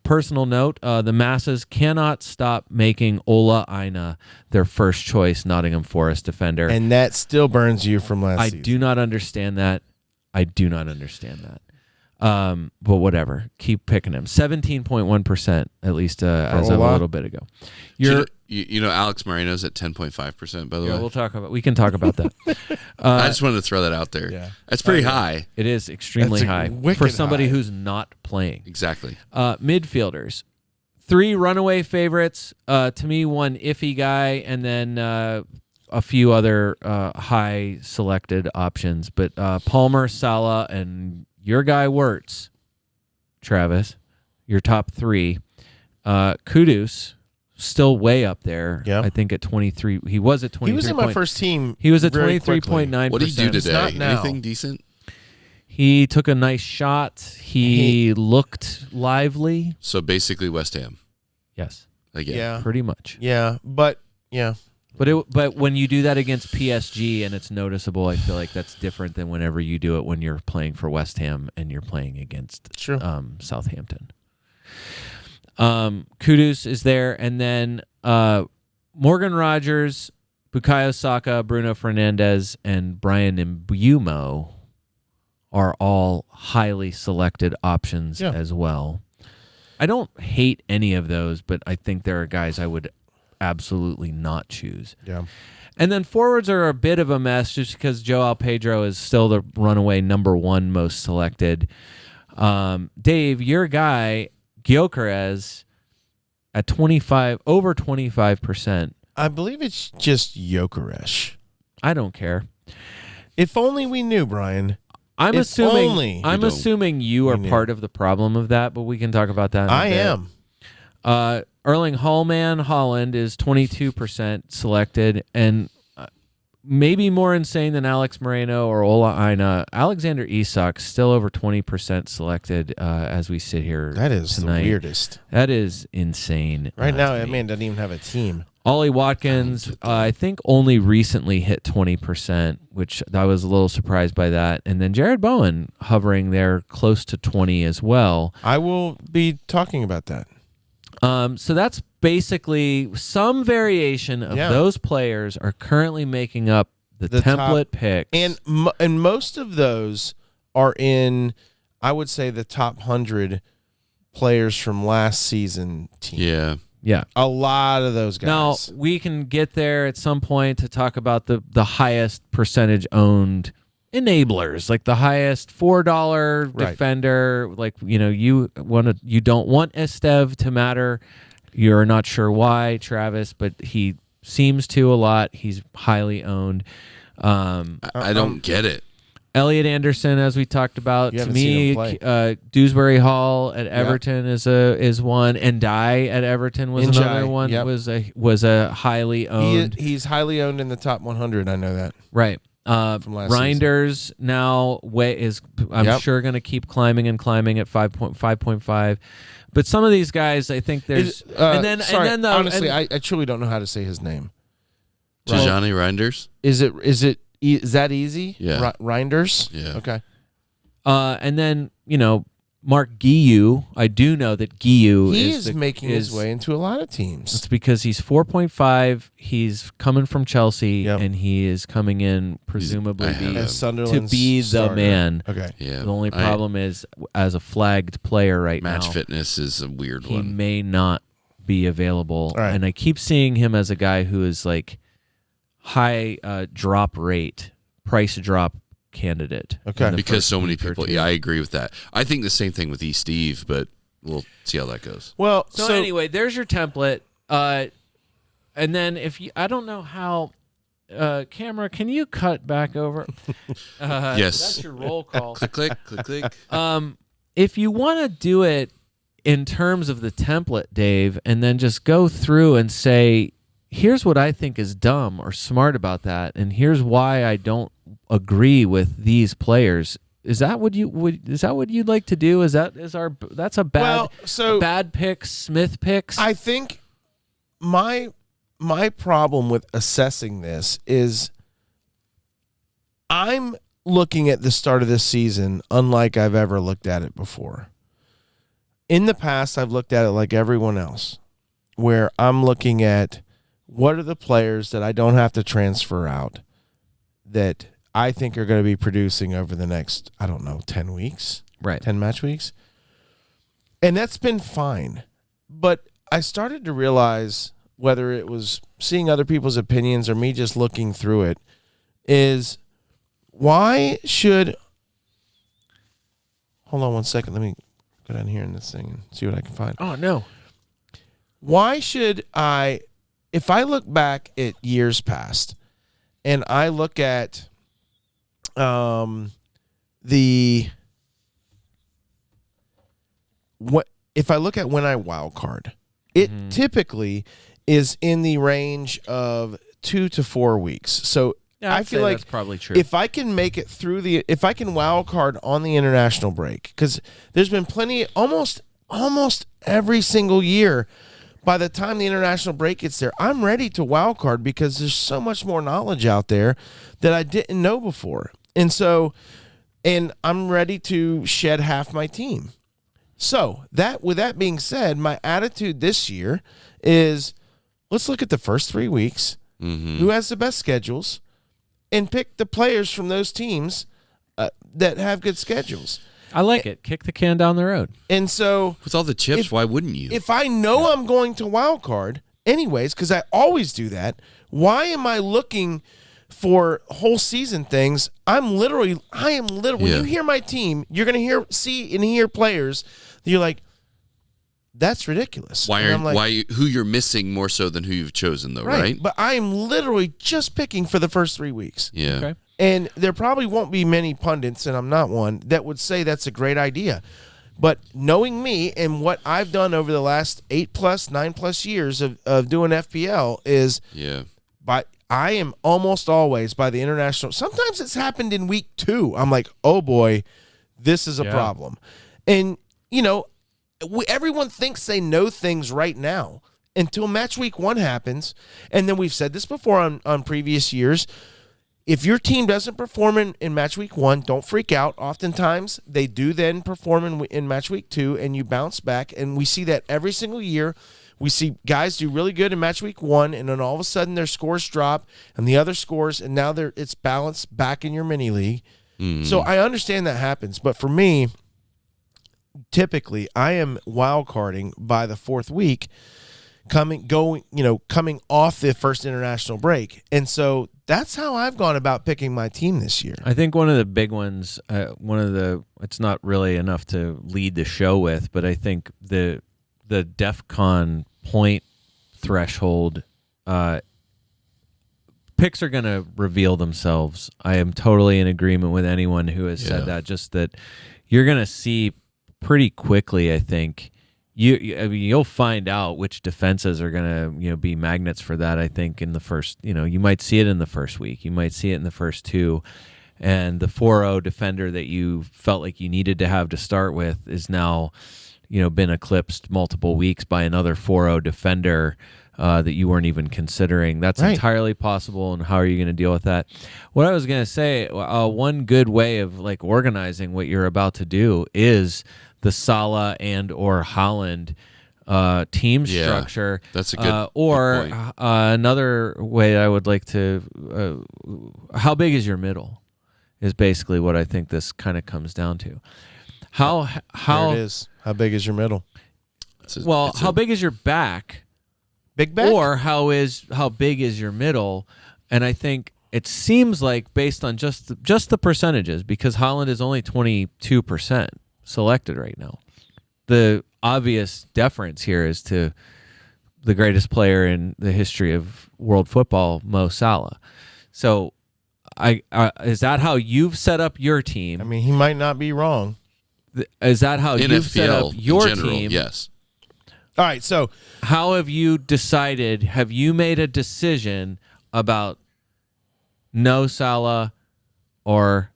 Personal note, the masses cannot stop making Ola Aina their first choice Nottingham Forest defender. And that still burns you from last season. I do not understand that. But whatever. Keep picking him. 17.1%, at least as of a little bit ago. You know Alex Moreno's at 10.5%, by the way. We can talk about that. I just wanted to throw that out there. Yeah. That's pretty high. It is extremely high for somebody who's not playing. Exactly. Midfielders. 3 runaway favorites. To me, 1 iffy guy, and then a few other high selected options. But Palmer, Salah, and your guy Wirtz, Travis, your top 3. Kudus, still way up there. Yep. I think at 23. He was at 23. He was in my first team. He was at 23.9%. What did he do today? Anything decent? He took a nice shot. He looked lively. So basically West Ham. Yes. Again. Yeah. Pretty much. Yeah, but yeah. But when you do that against PSG and it's noticeable, I feel like that's different than whenever you do it when you're playing for West Ham and you're playing against Southampton. Kudus is there, and then Morgan Rogers, Bukayo Saka, Bruno Fernandes, and Brian Mbeumo are all highly selected options as well. I don't hate any of those, but I think there are guys I would absolutely not choose. Yeah. And then forwards are a bit of a mess just because Joao Pedro is still the runaway number 1 most selected. Dave, your guy, Gyökeres, at over 25%. I believe it's just Gyökeres. I don't care. If only we knew, Brian. I'm assuming you are part of the problem of that, but we can talk about that. I am. Erling Haaland is 22% selected, and maybe more insane than Alex Moreno or Ola Aina. Alexander Isak still over 20% selected as we sit here. That is tonight. the weirdest. That is insane. Right now, that man doesn't even have a team. Ollie Watkins, I think only recently hit 20%, which I was a little surprised by that. And then Jared Bowen hovering there close to 20 as well. I will be talking about that. So that's basically some variation of those players are currently making up the template picks. And most of those are in, I would say, the top 100 players from last season team. Yeah. Yeah. A lot of those guys. Now, we can get there at some point to talk about the highest percentage owned enablers, like the highest $4 defender. Like, you don't want Estev to matter. You're not sure why, Travis, but he seems to a lot. He's highly owned. I don't get it. Elliot Anderson, as we talked about, to me, Dewsbury Hall at Everton is one, and Dye at Everton was another one. Yep. Was a highly owned. He's highly owned in the top 100. I know that. Right. From last Reinders now I'm sure going to keep climbing and climbing at 5.5. But some of these guys, I think there's honestly, I truly don't know how to say his name. Tijani Reinders. Is that easy? Yeah. Reinders? Yeah. Okay. And then, Mark Guiu, I do know that Guiu is making his way into a lot of teams. It's because he's 4.5. He's coming from Chelsea, and he is coming in presumably to be the man. Okay. Yeah. The only problem is, as a flagged player right now, Match fitness is a weird one. He may not be available. Right. And I keep seeing him as a guy who is like high drop rate, price drop candidate. Okay. Because so many people. Yeah, I agree with that. I think the same thing with Steve, but we'll see how that goes. Well, so anyway, there's your template. And then I don't know how, camera, can you cut back over? Yes. That's your roll call. Click. If you want to do it in terms of the template, Dave, and then just go through and say, here's what I think is dumb or smart about that, and here's why I don't agree with these players. Is that what you'd like to do? That's a bad bad pick, Smith picks? I think my problem with assessing this is I'm looking at the start of this season unlike I've ever looked at it before. In the past, I've looked at it like everyone else, where I'm looking at what are the players that I don't have to transfer out that I think are going to be producing over the next, 10 weeks? Right. 10 match weeks? And that's been fine. But I started to realize, whether it was seeing other people's opinions or me just looking through it, is why should... Hold on one second. Let me go down here in this thing and see what I can find. Oh, no. Why should I... If I look back at years past and I look at if I look at when I wild card, it typically is in the range of 2 to 4 weeks. So I feel like that's probably true. If I can make it through if I can wild card on the international break, because there's been plenty, almost every single year, by the time the international break gets there, I'm ready to wild card because there's so much more knowledge out there that I didn't know before. And I'm ready to shed half my team. So with that being said, my attitude this year is, let's look at the first 3 weeks, who has the best schedules, and pick the players from those teams that have good schedules. I like it. Kick the can down the road. And so, with all the chips, why wouldn't you? If I know I'm going to wild card anyways, because I always do that, why am I looking for whole season things? I am literally. When you hear my team, you're going to see and hear players that you're like, that's ridiculous. Who you're missing more so than who you've chosen, though, right? But I am literally just picking for the first 3 weeks. Yeah. Okay. And there probably won't be many pundits, and I'm not one, that would say that's a great idea. But knowing me and what I've done over the last 9+ years of doing FPL is I am almost always by the international. Sometimes it's happened in week 2. I'm like, oh boy, this is a problem. And, everyone thinks they know things right now until match week 1 happens. And then we've said this before on previous years. If your team doesn't perform in match week 1, don't freak out. Oftentimes, they do then perform in match week 2, and you bounce back. And we see that every single year. We see guys do really good in match week 1, and then all of a sudden their scores drop, and the other scores, and now it's balanced back in your mini league. So I understand that happens. But for me, typically, I am wild carding by the 4th week, coming off the first international break. And so that's how I've gone about picking my team this year. I think one of the big ones, it's not really enough to lead the show with, but I think the DEFCON point threshold picks are going to reveal themselves. I am totally in agreement with anyone who has said that. Just that you're going to see pretty quickly, I think. You'll find out which defenses are going to be magnets for that. I think in the first, you might see it in the first week, you might see it in the first 2, and the 4-0 defender that you felt like you needed to have to start with is now been eclipsed multiple weeks by another 4-0 defender that you weren't even considering. That's entirely possible. And how are you going to deal with that? What I was going to say, one good way of organizing what you're about to do is the Salah and or Holland team structure. That's a good or good point. Another way I would like to how big is your middle is basically what I think this kind of comes down to. How there it is. How big is your middle? How big is your back? Big back? Or how big is your middle? And I think it seems like based on just the percentages, because Holland is only 22% selected right now. The obvious deference here is to the greatest player in the history of world football, Mo Salah. So is that how you've set up your team? I mean, he might not be wrong. Is that how you've set up your team? Yes. All right, so how have you decided? Have you made a decision about no Salah or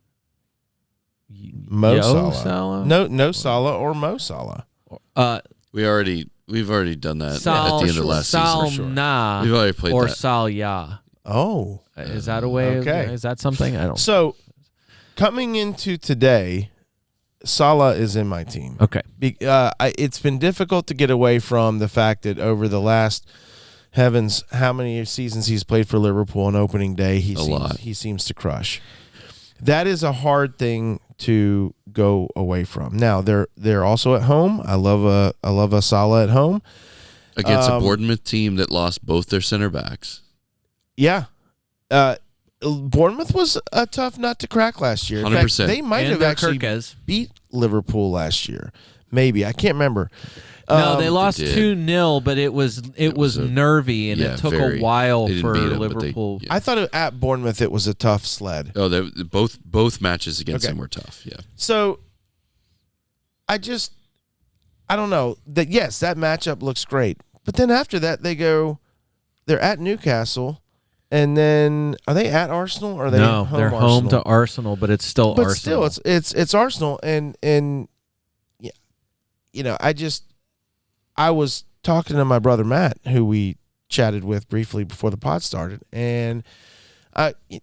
Mo Salah? No Salah or Mo Salah. We've already done that at the end of last season. Sure. We've already played or that. Sal Ya. Oh, is that a way? Okay. Is that something? I don't. So coming into today, Salah is in my team. Okay. It's been difficult to get away from the fact that over the last heavens, how many seasons he's played for Liverpool on opening day, he seems to crush. That is a hard thing to go away from. Now they're also at home. I love a Salah at home against a Bournemouth team that lost both their center backs. Yeah. Bournemouth was a tough nut to crack last year. In 100%. fact, they might have actually beat Liverpool last year. Maybe. I can't remember. No, they lost 2-0, but it was nervy, and it took a while for Liverpool. I thought at Bournemouth it was a tough sled. Oh, both matches against them were tough. Yeah. So I don't know. Yes, that matchup looks great. But then after that they're at Newcastle. And then, are they at Arsenal? Or are they home they're Arsenal? Home to Arsenal, but it's still Arsenal. But still, it's Arsenal, and I was talking to my brother Matt, who we chatted with briefly before the pod started, and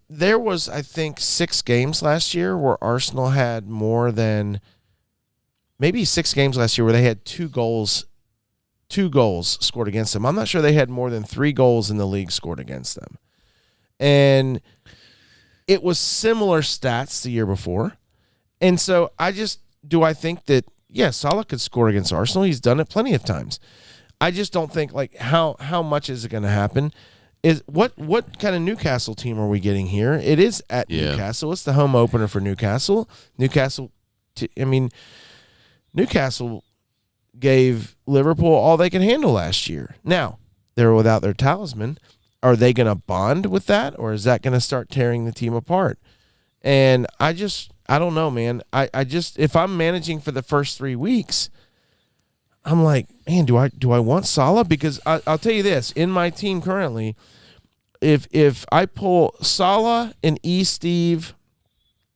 there was, I think, 6 games last year where Arsenal had more than maybe 6 games last year where they had 2 goals scored against them. I'm not sure they had more than 3 goals in the league scored against them. And it was similar stats the year before. And so I think that, Salah could score against Arsenal. He's done it plenty of times. I just don't think, how much is it going to happen? What kind of Newcastle team are we getting here? It is at Newcastle. It's the home opener for Newcastle. Newcastle gave Liverpool all they could handle last year. Now, they're without their talisman. Are they going to bond with that, or is that going to start tearing the team apart? And I just I don't know, man. I just, if I'm managing for the first 3 weeks, I'm like, man, do I want Salah? Because I'll tell you this, in my team currently, if I pull Salah and Steve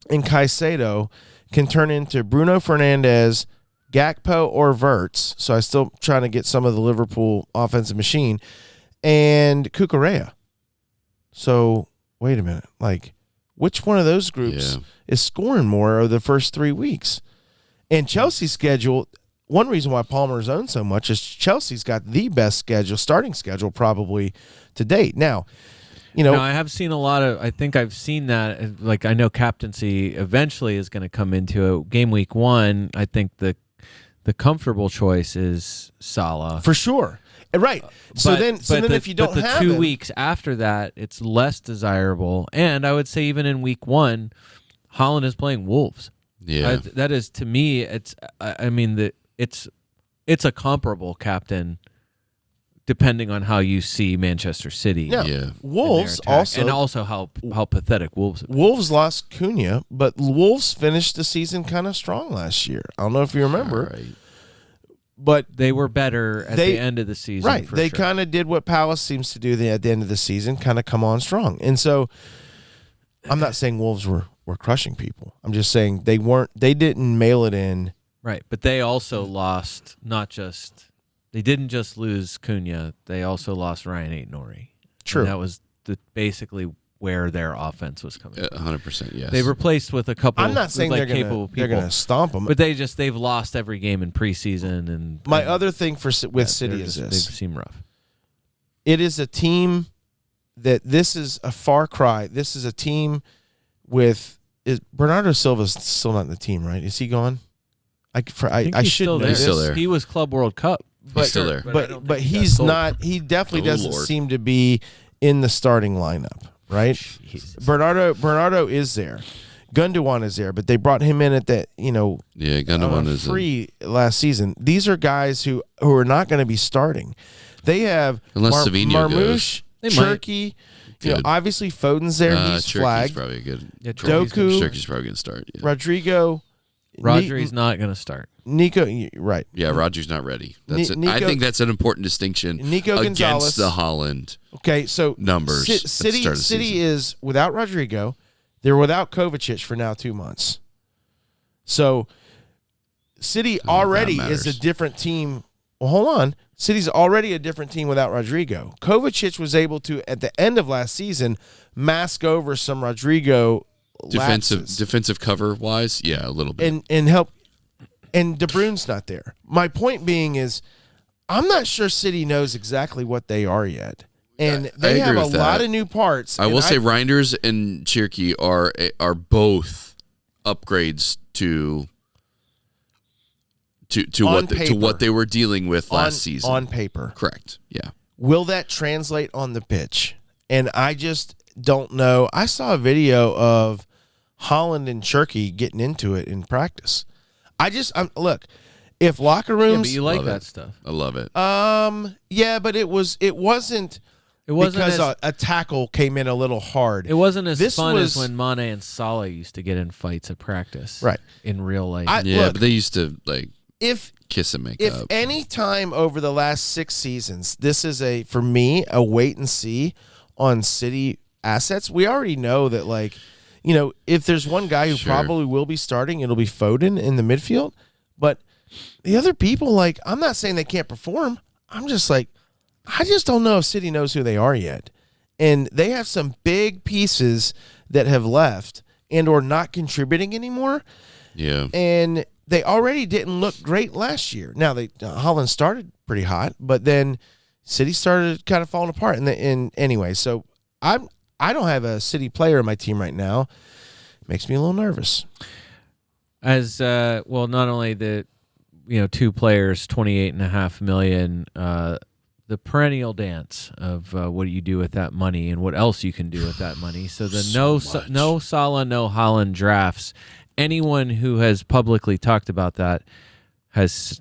and Caicedo can turn into Bruno Fernandes, Gakpo, or Verts. So I still trying to get some of the Liverpool offensive machine, and Cucurella. So wait a minute, like, which one of those groups is scoring more of the first 3 weeks? And Chelsea's schedule, one reason why Palmer's owned so much is Chelsea's got the best starting schedule probably to date. Now, I have seen a lot of, I think I've seen that, like, I know captaincy eventually is going to come into it. Game week 1, I think the comfortable choice is Salah. For sure. Right. So then if you don't have 2 weeks after that, it's less desirable. And I would say even in week 1, Haaland is playing Wolves. Yeah. That is, to me, it's a comparable captain depending on how you see Manchester City. Yeah. Wolves also. And also how pathetic Wolves have been. Wolves lost Cunha, but Wolves finished the season kind of strong last year. I don't know if you remember. Right. But they were better at the end of the season. Right. They kind of did what Palace seems to do at the end of the season, kind of come on strong. And so I'm not saying Wolves were crushing people. I'm just saying they didn't mail it in. Right. But they also lost they didn't just lose Cunha, they also lost Ryan Aït-Nouri. True. And that was basically where their offense was coming from. 100%, yes. They replaced with a couple. I'm not saying they're going to stomp them, but they've lost every game in preseason. And my other thing with City is this: they seem rough. It is a team that this is a far cry. This is a team with Bernardo Silva's still not in the team, right? Is he gone? I should know this. He's still there. He was Club World Cup. He's still there, but he's not. He definitely doesn't seem to be in the starting lineup. Right, Bernardo is there, Gundogan is there, but they brought him in at that Gundogan is free last season. These are guys who are not going to be starting. They have unless Savinho goes. Cherky. Obviously Foden's there. He's Cherky's flagged. Probably good. Yeah, Doku. Cherky's probably going to start. Yeah. Rodrigo. Rodri's not going to start. Nico, right? Yeah, Rodri's not ready. That's I think that's an important distinction. Nico against Gonzalez, the Haaland. Okay, so numbers. City is without Rodrigo. They're without Kovacic for now 2 months. So City already is a different team. Well, hold on. City's already a different team without Rodrigo. Kovacic was able to, at the end of last season, mask over some Rodrigo defensive cover wise, yeah, a little bit, and help. And De Bruyne's not there. My point being is, I'm not sure City knows exactly what they are yet, and they have a lot of new parts. I will say Reinders and Cherky are both upgrades to what they were dealing with last season on paper. Correct. Yeah. Will that translate on the pitch? And I just don't know. I saw a video of Haaland and Cherky getting into it in practice. Look, if locker rooms, but you like that stuff. I love it. Yeah, but it wasn't because a tackle came in a little hard. It wasn't as fun as when Mane and Salah used to get in fights at practice, right? In real life, but they used to kiss and make up. If any time over the last 6 seasons, this is for me a wait and see on City assets. We already know that if there's one guy who probably will be starting, it'll be Foden in the midfield. But the other people, I'm not saying they can't perform. I'm just I just don't know if City knows who they are yet. And they have some big pieces that have left and or not contributing anymore. Yeah. And they already didn't look great last year. Now, Haaland started pretty hot, but then City started kind of falling apart. And anyway, so I don't have a City player in my team right now. Makes me a little nervous. As not only the 2 players, $28.5 million, the perennial dance of what do you do with that money and what else you can do with that money. So the no Salah, no Haaland drafts. Anyone who has publicly talked about that has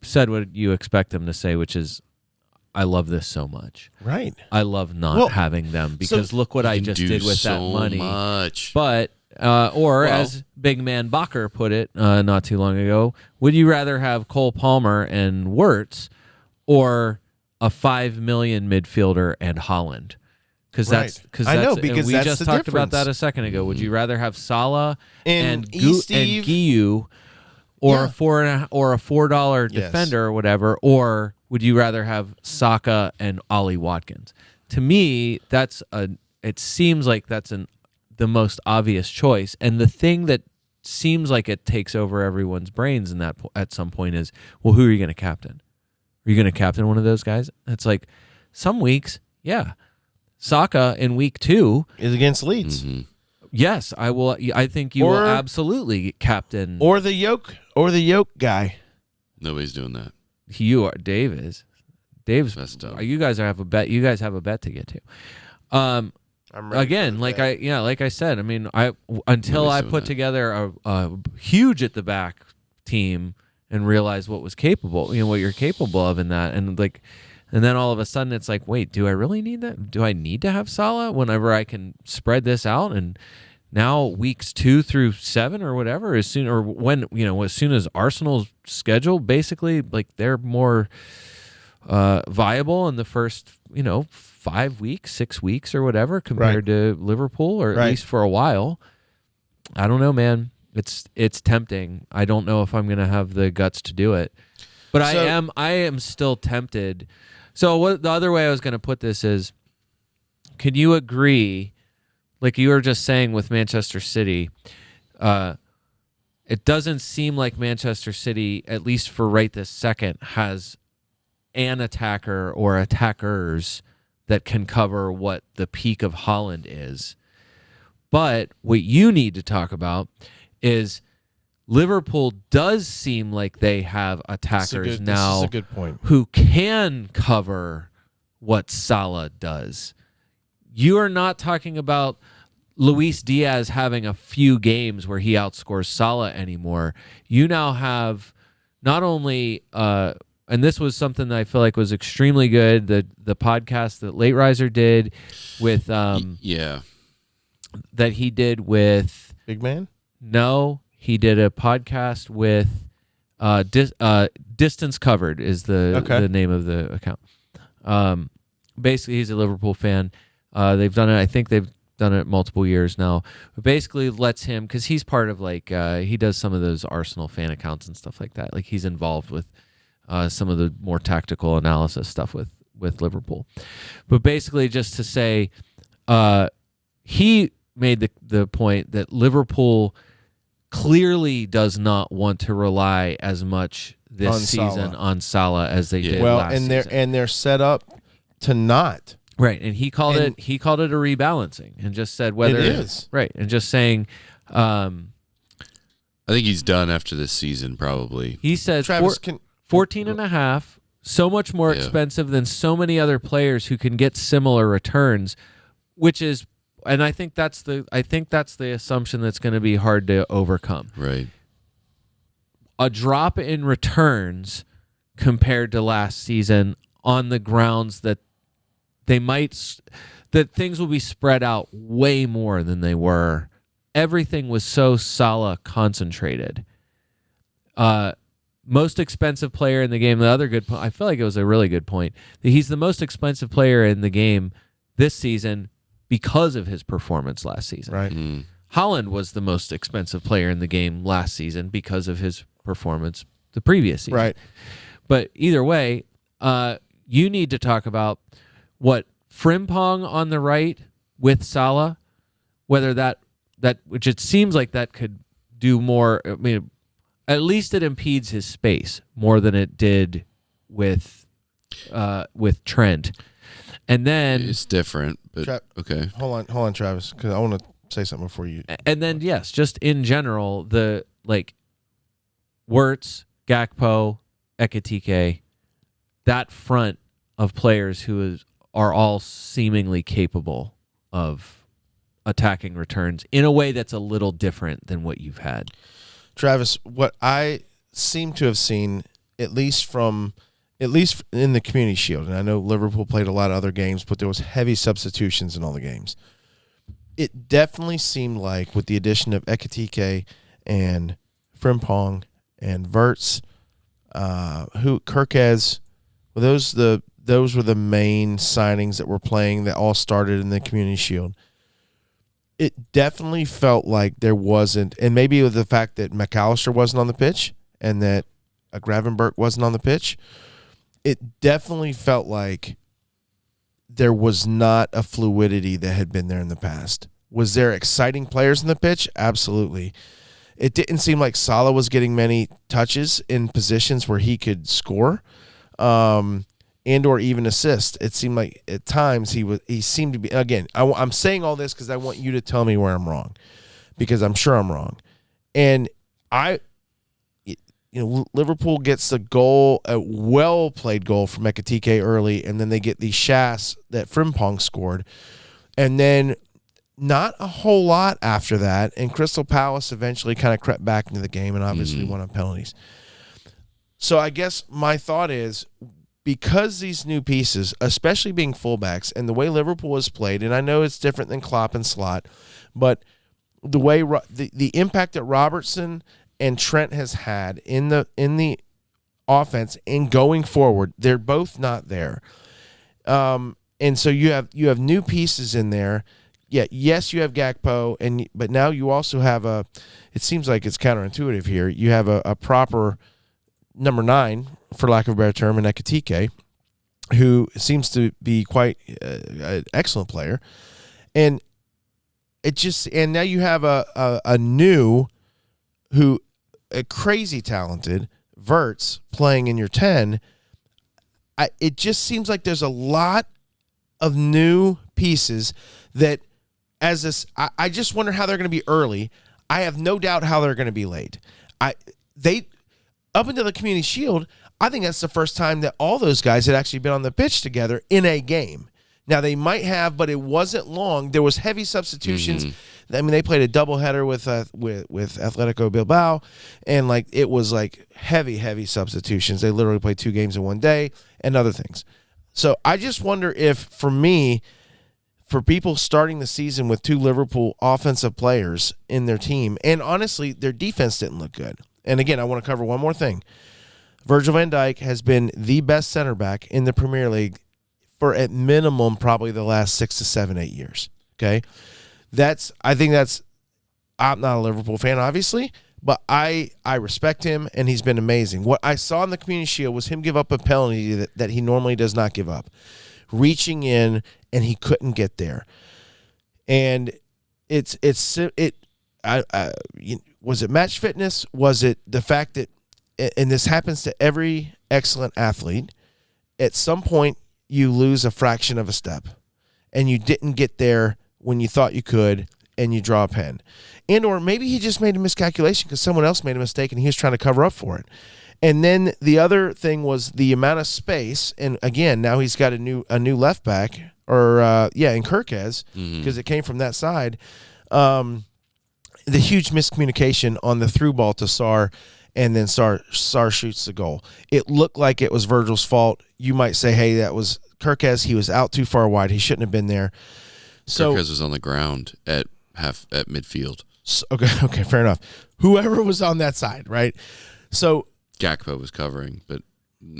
said what you expect them to say, which is, I love this so much. Right. I love not having them because look what I just did with that money. Much. But As Big Man Bacher put it not too long ago, would you rather have Cole Palmer and Wirtz or a $5 million midfielder and Holland? Because we that's just the talked difference. about that a second ago. Would you rather have Salah and Steve, Guiu or a $4 defender or whatever, or would you rather have Saka and Ollie Watkins? To me, it seems like that's the most obvious choice, and the thing that seems like it takes over everyone's brains in that at some point is, well, who are you going to captain? Are you going to captain one of those guys? It's like some weeks, yeah. Saka in week 2 is against Leeds. Mm-hmm. Yes, I will. I think you will absolutely captain or the yoke guy. Nobody's doing that. You are. Dave is. Dave's messed up. You guys have a bet. You guys have a bet to get to. I'm again, like I said. I mean, until I put together a huge at the back team and realized what was capable. What you're capable of in that, and then all of a sudden it's like, wait, do I really need that? Do I need to have Salah whenever I can spread this out? And now weeks 2 through 7 or whatever, as soon as Arsenal's schedule, basically, like they're more viable in the first 5 weeks, 6 weeks or whatever compared to Liverpool, or at least for a while. I don't know, man. It's tempting. I don't know if I'm going to have the guts to do it, but I am still tempted. So the other way I was going to put this is, can you agree, like you were just saying with Manchester City, it doesn't seem like Manchester City, at least for right this second, has an attacker or attackers that can cover what the peak of Haaland is. But what you need to talk about is Liverpool does seem like they have attackers now this is a good point. Who can cover what Salah does. You are not talking about Luis Diaz having a few games where he outscores Salah anymore. You now have not only, and this was something that I feel like was extremely good, the podcast that Late Riser did with, that he did with Big Man. No, he did a podcast with Distance Covered is the name of the account. Basically, he's a Liverpool fan. They've done it. I think they've done it multiple years now. But basically, lets him, because he's part of he does some of those Arsenal fan accounts and stuff like that. Like he's involved with some of the more tactical analysis stuff with Liverpool. But basically, just to say, he made the point that Liverpool clearly does not want to rely as much this season on Salah as they did last season. And they're set up to not. Right, and he called it a rebalancing and just said whether it is. Right, and just saying I think he's done after this season probably. He said Travis 14 and a half, so much more expensive than so many other players who can get similar returns, which is, and I think that's the assumption that's going to be hard to overcome. Right. A drop in returns compared to last season on the grounds that that things will be spread out way more than they were. Everything was so Salah concentrated. Most expensive player in the game. The other good point, I feel like it was a really good point, that he's the most expensive player in the game this season because of his performance last season. Right. Haaland was the most expensive player in the game last season because of his performance the previous season. Right. But either way, you need to talk about what Frimpong on the right with Salah, whether that which it seems like that could do more. I mean, at least it impedes his space more than it did with Trent. And then it's different, but okay. Hold on, Travis, because I want to say something before you. And then yes, just in general, the Wirtz, Gakpo, Ekitike, that front of players who are all seemingly capable of attacking returns in a way that's a little different than what you've had. Travis, what I seem to have seen, at least in the Community Shield, and I know Liverpool played a lot of other games, but there was heavy substitutions in all the games. it definitely seemed like with the addition of Ekatike and Frimpong and Verts, Kirkez, those were the main signings that were playing that all started in the Community Shield. It definitely felt like there wasn't, and maybe with the fact that McAllister wasn't on the pitch and that Gravenberg wasn't on the pitch, it definitely felt like there was not a fluidity that had been there in the past. Was there exciting players in the pitch? Absolutely. It didn't seem like Salah was getting many touches in positions where he could score, and or even assist. It seemed like at times he seemed to be. Again, I'm saying all this because I want you to tell me where I'm wrong, because I'm sure I'm wrong. And Liverpool gets the goal, a well-played goal from Ekatike early, and then they get the shas that Frimpong scored. And then not a whole lot after that, and Crystal Palace eventually kind of crept back into the game and obviously won on penalties. So I guess my thought is, because these new pieces, especially being fullbacks, and the way Liverpool has played, and I know it's different than Klopp and Slot, but the way the impact that Robertson and Trent has had in the offense and going forward, they're both not there. And so you have new pieces in there. Yeah, yes, you have Gakpo, but now you also have it seems like it's counterintuitive here. You have a proper number 9, for lack of a better term, in Ekatike, who seems to be quite an excellent player. And now you have a new, who a crazy talented Verts playing in your 10. It just seems like there's a lot of new pieces that, I just wonder how they're going to be early. I have no doubt how they're going to be late. Up until the Community Shield, I think that's the first time that all those guys had actually been on the pitch together in a game. Now, they might have, but it wasn't long. There was heavy substitutions. I mean, they played a doubleheader with Atletico Bilbao, and it was heavy substitutions. They literally played 2 games in one day and other things. So I just wonder if, for people starting the season with 2 Liverpool offensive players in their team, and honestly, their defense didn't look good. And again, I want to cover one more thing. Virgil van Dijk has been the best center back in the Premier League for, at minimum, probably the last 6 to 7, 8 years. Okay? I'm not a Liverpool fan, obviously, but I respect him, and he's been amazing. What I saw in the Community Shield was him give up a penalty that he normally does not give up, reaching in, and he couldn't get there. And was it match fitness? Was it the fact that, and this happens to every excellent athlete, at some point you lose a fraction of a step, and you didn't get there when you thought you could, and you draw a pen. And or maybe he just made a miscalculation because someone else made a mistake and he was trying to cover up for it. And then the other thing was the amount of space, and again, now he's got a new left back, in Kirkez, because it came from that side. The huge miscommunication on the through ball to Sarr, and then Sarr shoots the goal. It looked like it was Virgil's fault. You might say, hey, that was Kirkez. He was out too far wide. He shouldn't have been there. So Kirkez was on the ground at midfield. Okay, fair enough. Whoever was on that side, right? So Gakpo was covering, but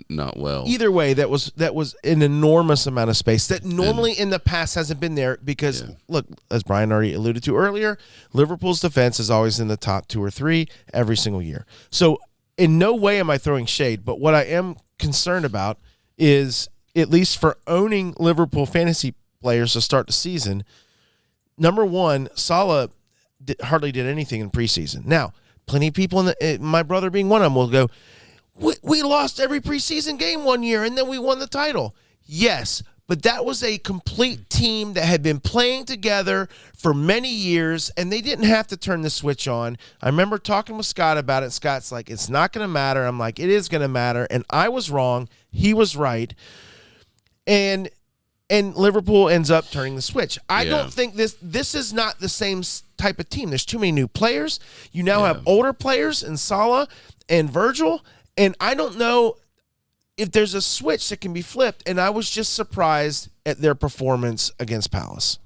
not well. Either way, that was an enormous amount of space that normally in the past hasn't been there because, look, as Brian already alluded to earlier, Liverpool's defense is always in the top 2 or 3 every single year. So in no way am I throwing shade, but what I am concerned about is, at least for owning Liverpool fantasy players to start the season, number one, Salah hardly did anything in preseason. Now, plenty of people, my brother being one of them, will go, we lost every preseason game one year and then we won the title. Yes, but that was a complete team that had been playing together for many years, and they didn't have to turn the switch on. I remember talking with Scott about it. Scott's like, it's not going to matter. I'm like, it is going to matter. And I was wrong. He was right. And Liverpool ends up turning the switch. I don't think this is not the same type of team. There's too many new players. You now have older players in Salah and Virgil, and I don't know if there's a switch that can be flipped, and I was just surprised at their performance against Palace.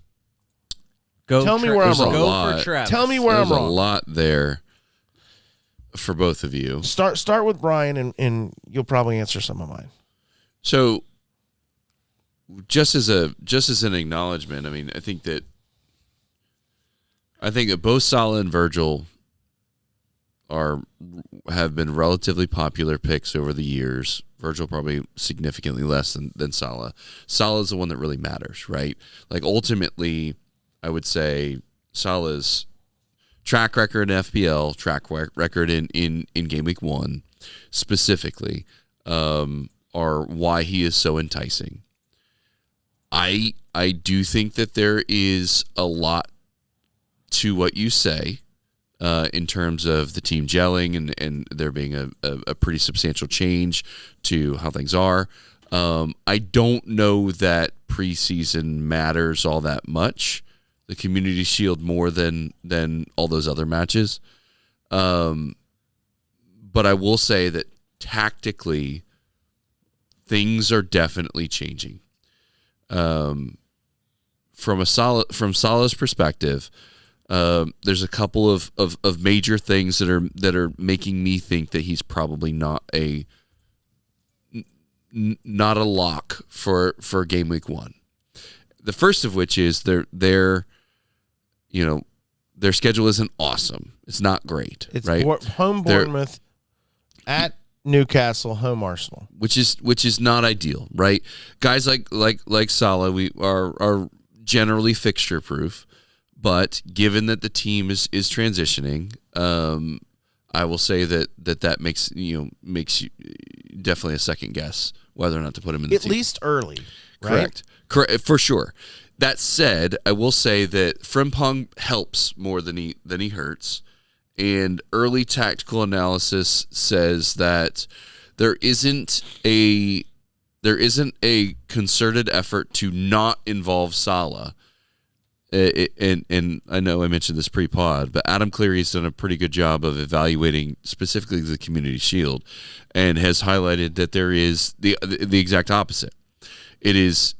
Tell me where I'm wrong. Go for Travis. Tell me where I'm wrong. There's a lot there for both of you. Start with Brian, and you'll probably answer some of mine. So, just as an acknowledgement, I mean, I think that both Salah and Virgil have been relatively popular picks over the years. Virgil probably significantly less than Salah. Salah is the one that really matters, right? Like ultimately, I would say Salah's track record in FPL, track record in Game Week 1 specifically, are why he is so enticing. I do think that there is a lot to what you say in terms of the team gelling and there being a pretty substantial change to how things are. I don't know that preseason matters all that much. The Community Shield more than all those other matches. But I will say that tactically, things are definitely changing. From Salah's perspective, there's a couple of major things that are making me think that he's probably not a lock for Game Week 1. The first of which is their schedule isn't awesome. It's not great. It's right? Home Bournemouth, at Newcastle, home Arsenal, which is not ideal, right? Guys like Salah, we are generally fixture proof, but given that the team is transitioning, I will say that makes you definitely a second guess whether or not to put him in the team. At least early, right? Correct, for sure. That said, I will say that Frimpong helps more than he hurts, and early tactical analysis says that there isn't a concerted effort to not involve Salah. And I know I mentioned this pre-pod, but Adam Cleary's done a pretty good job of evaluating specifically the Community Shield, and has highlighted that there is the exact opposite. It is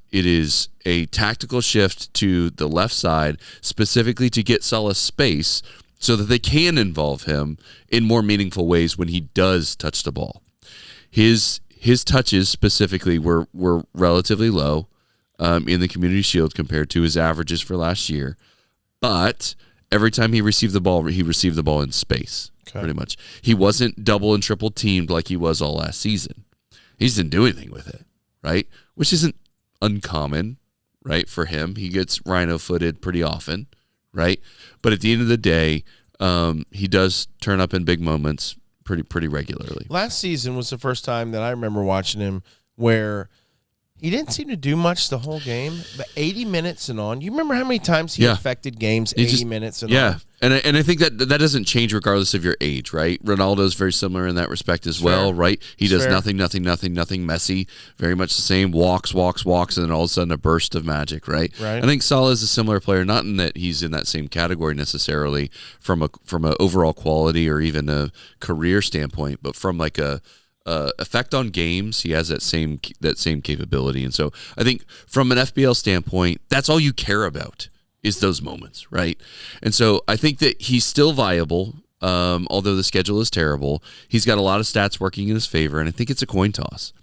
a tactical shift to the left side, specifically to get Salah space so that they can involve him in more meaningful ways when he does touch the ball. His touches specifically were relatively low in the Community Shield compared to his averages for last year, but every time he received the ball in space. Okay. Pretty much. He wasn't double and triple teamed like he was all last season. He just didn't do anything with it, right? Which isn't uncommon, right, for him. He gets rhino-footed pretty often, right? But at the end of the day, he does turn up in big moments pretty regularly. Last season was the first time that I remember watching him where he didn't seem to do much the whole game, but 80 minutes and on. You remember how many times he affected games 80 minutes and on? And I think that doesn't change regardless of your age, right? Ronaldo's very similar in that respect as well, right? He does nothing messy, very much the same, walks, and then all of a sudden a burst of magic, right? I think Salah is a similar player, not in that he's in that same category necessarily from a overall quality or even a career standpoint, but from like a effect on games, he has that same capability. And so I think from an FBL standpoint, that's all you care about is those moments, right? And so I think that he's still viable, although the schedule is terrible. He's got a lot of stats working in his favor, and I think it's a coin toss.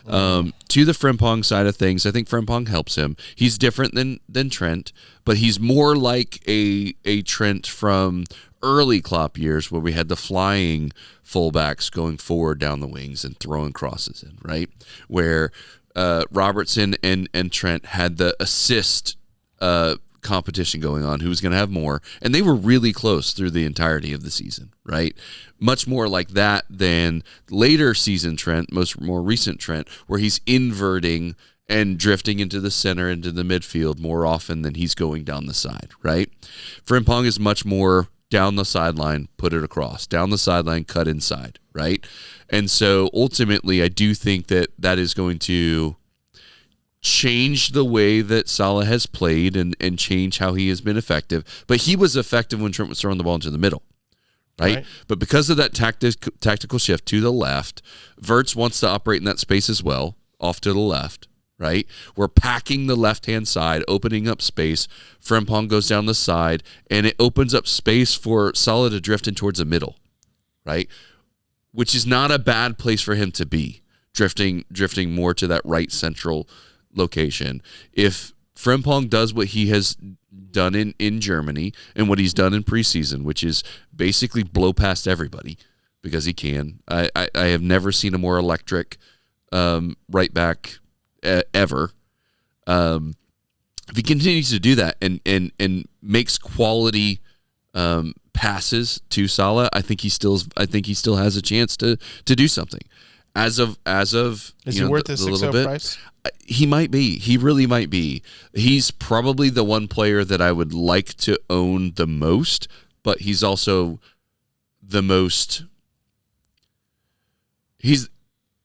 To the Frimpong side of things, I think Frimpong helps him. He's different than Trent, but he's more like a Trent from early Klopp years where we had the flying fullbacks going forward down the wings and throwing crosses in, right? Where Robertson and Trent had the assist competition going on, who was going to have more, and they were really close through the entirety of the season, right? Much more like that than later season Trent, more recent Trent, where he's inverting and drifting into the center, into the midfield more often than he's going down the side, right? Frimpong is much more down the sideline, put it across, down the sideline, cut inside, right? And so ultimately, I do think that is going to change the way that Salah has played and change how he has been effective. But he was effective when Trent was throwing the ball into the middle, right? But because of that tactical shift to the left, Wirtz wants to operate in that space as well, off to the left, right? We're packing the left-hand side, opening up space. Frimpong goes down the side, and it opens up space for Salah to drift in towards the middle, right? Which is not a bad place for him to be, drifting more to that right central location. If Frimpong does what he has done in Germany and what he's done in preseason, which is basically blow past everybody because he can. I have never seen a more electric right back ever. If he continues to do that and makes quality passes to Salah, I think he still has a chance to do something. As of is he worth his 6-0 price? He might be. He really might be. He's probably the one player that I would like to own the most, but he's also the most. He's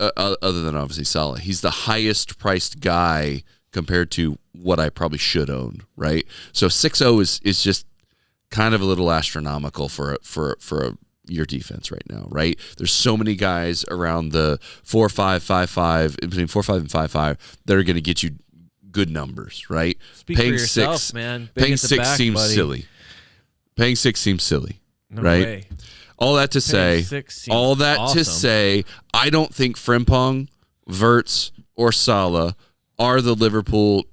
other than obviously Salah. He's the highest priced guy compared to what I probably should own. Right. So 6-0 is just kind of a little astronomical for your defense right now, right? There's so many guys around the 4-5, 5-5, between 4-5 and 5-5 that are going to get you good numbers, right? Speak paying for yourself, 6, man. Paying 6 back, seems buddy. silly. Paying 6 seems silly, No right? way. All that to say, awesome. I don't think Frimpong, Wirtz, or Salah are the Liverpool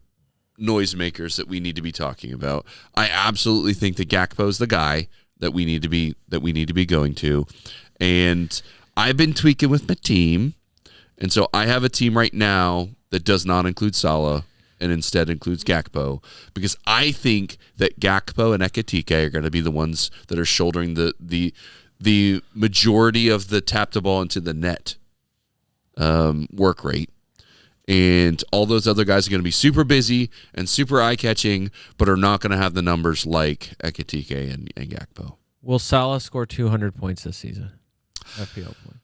noisemakers that we need to be talking about. I absolutely think that Gakpo's the guy that we need to be going to. And I've been tweaking with my team. And so I have a team right now that does not include Salah and instead includes Gakpo, because I think that Gakpo and Ekitike are going to be the ones that are shouldering the majority of the tap the ball into the net work rate. And all those other guys are going to be super busy and super eye-catching, but are not going to have the numbers like Ekitike and Gakpo. Will Salah score 200 points this season? FPL points.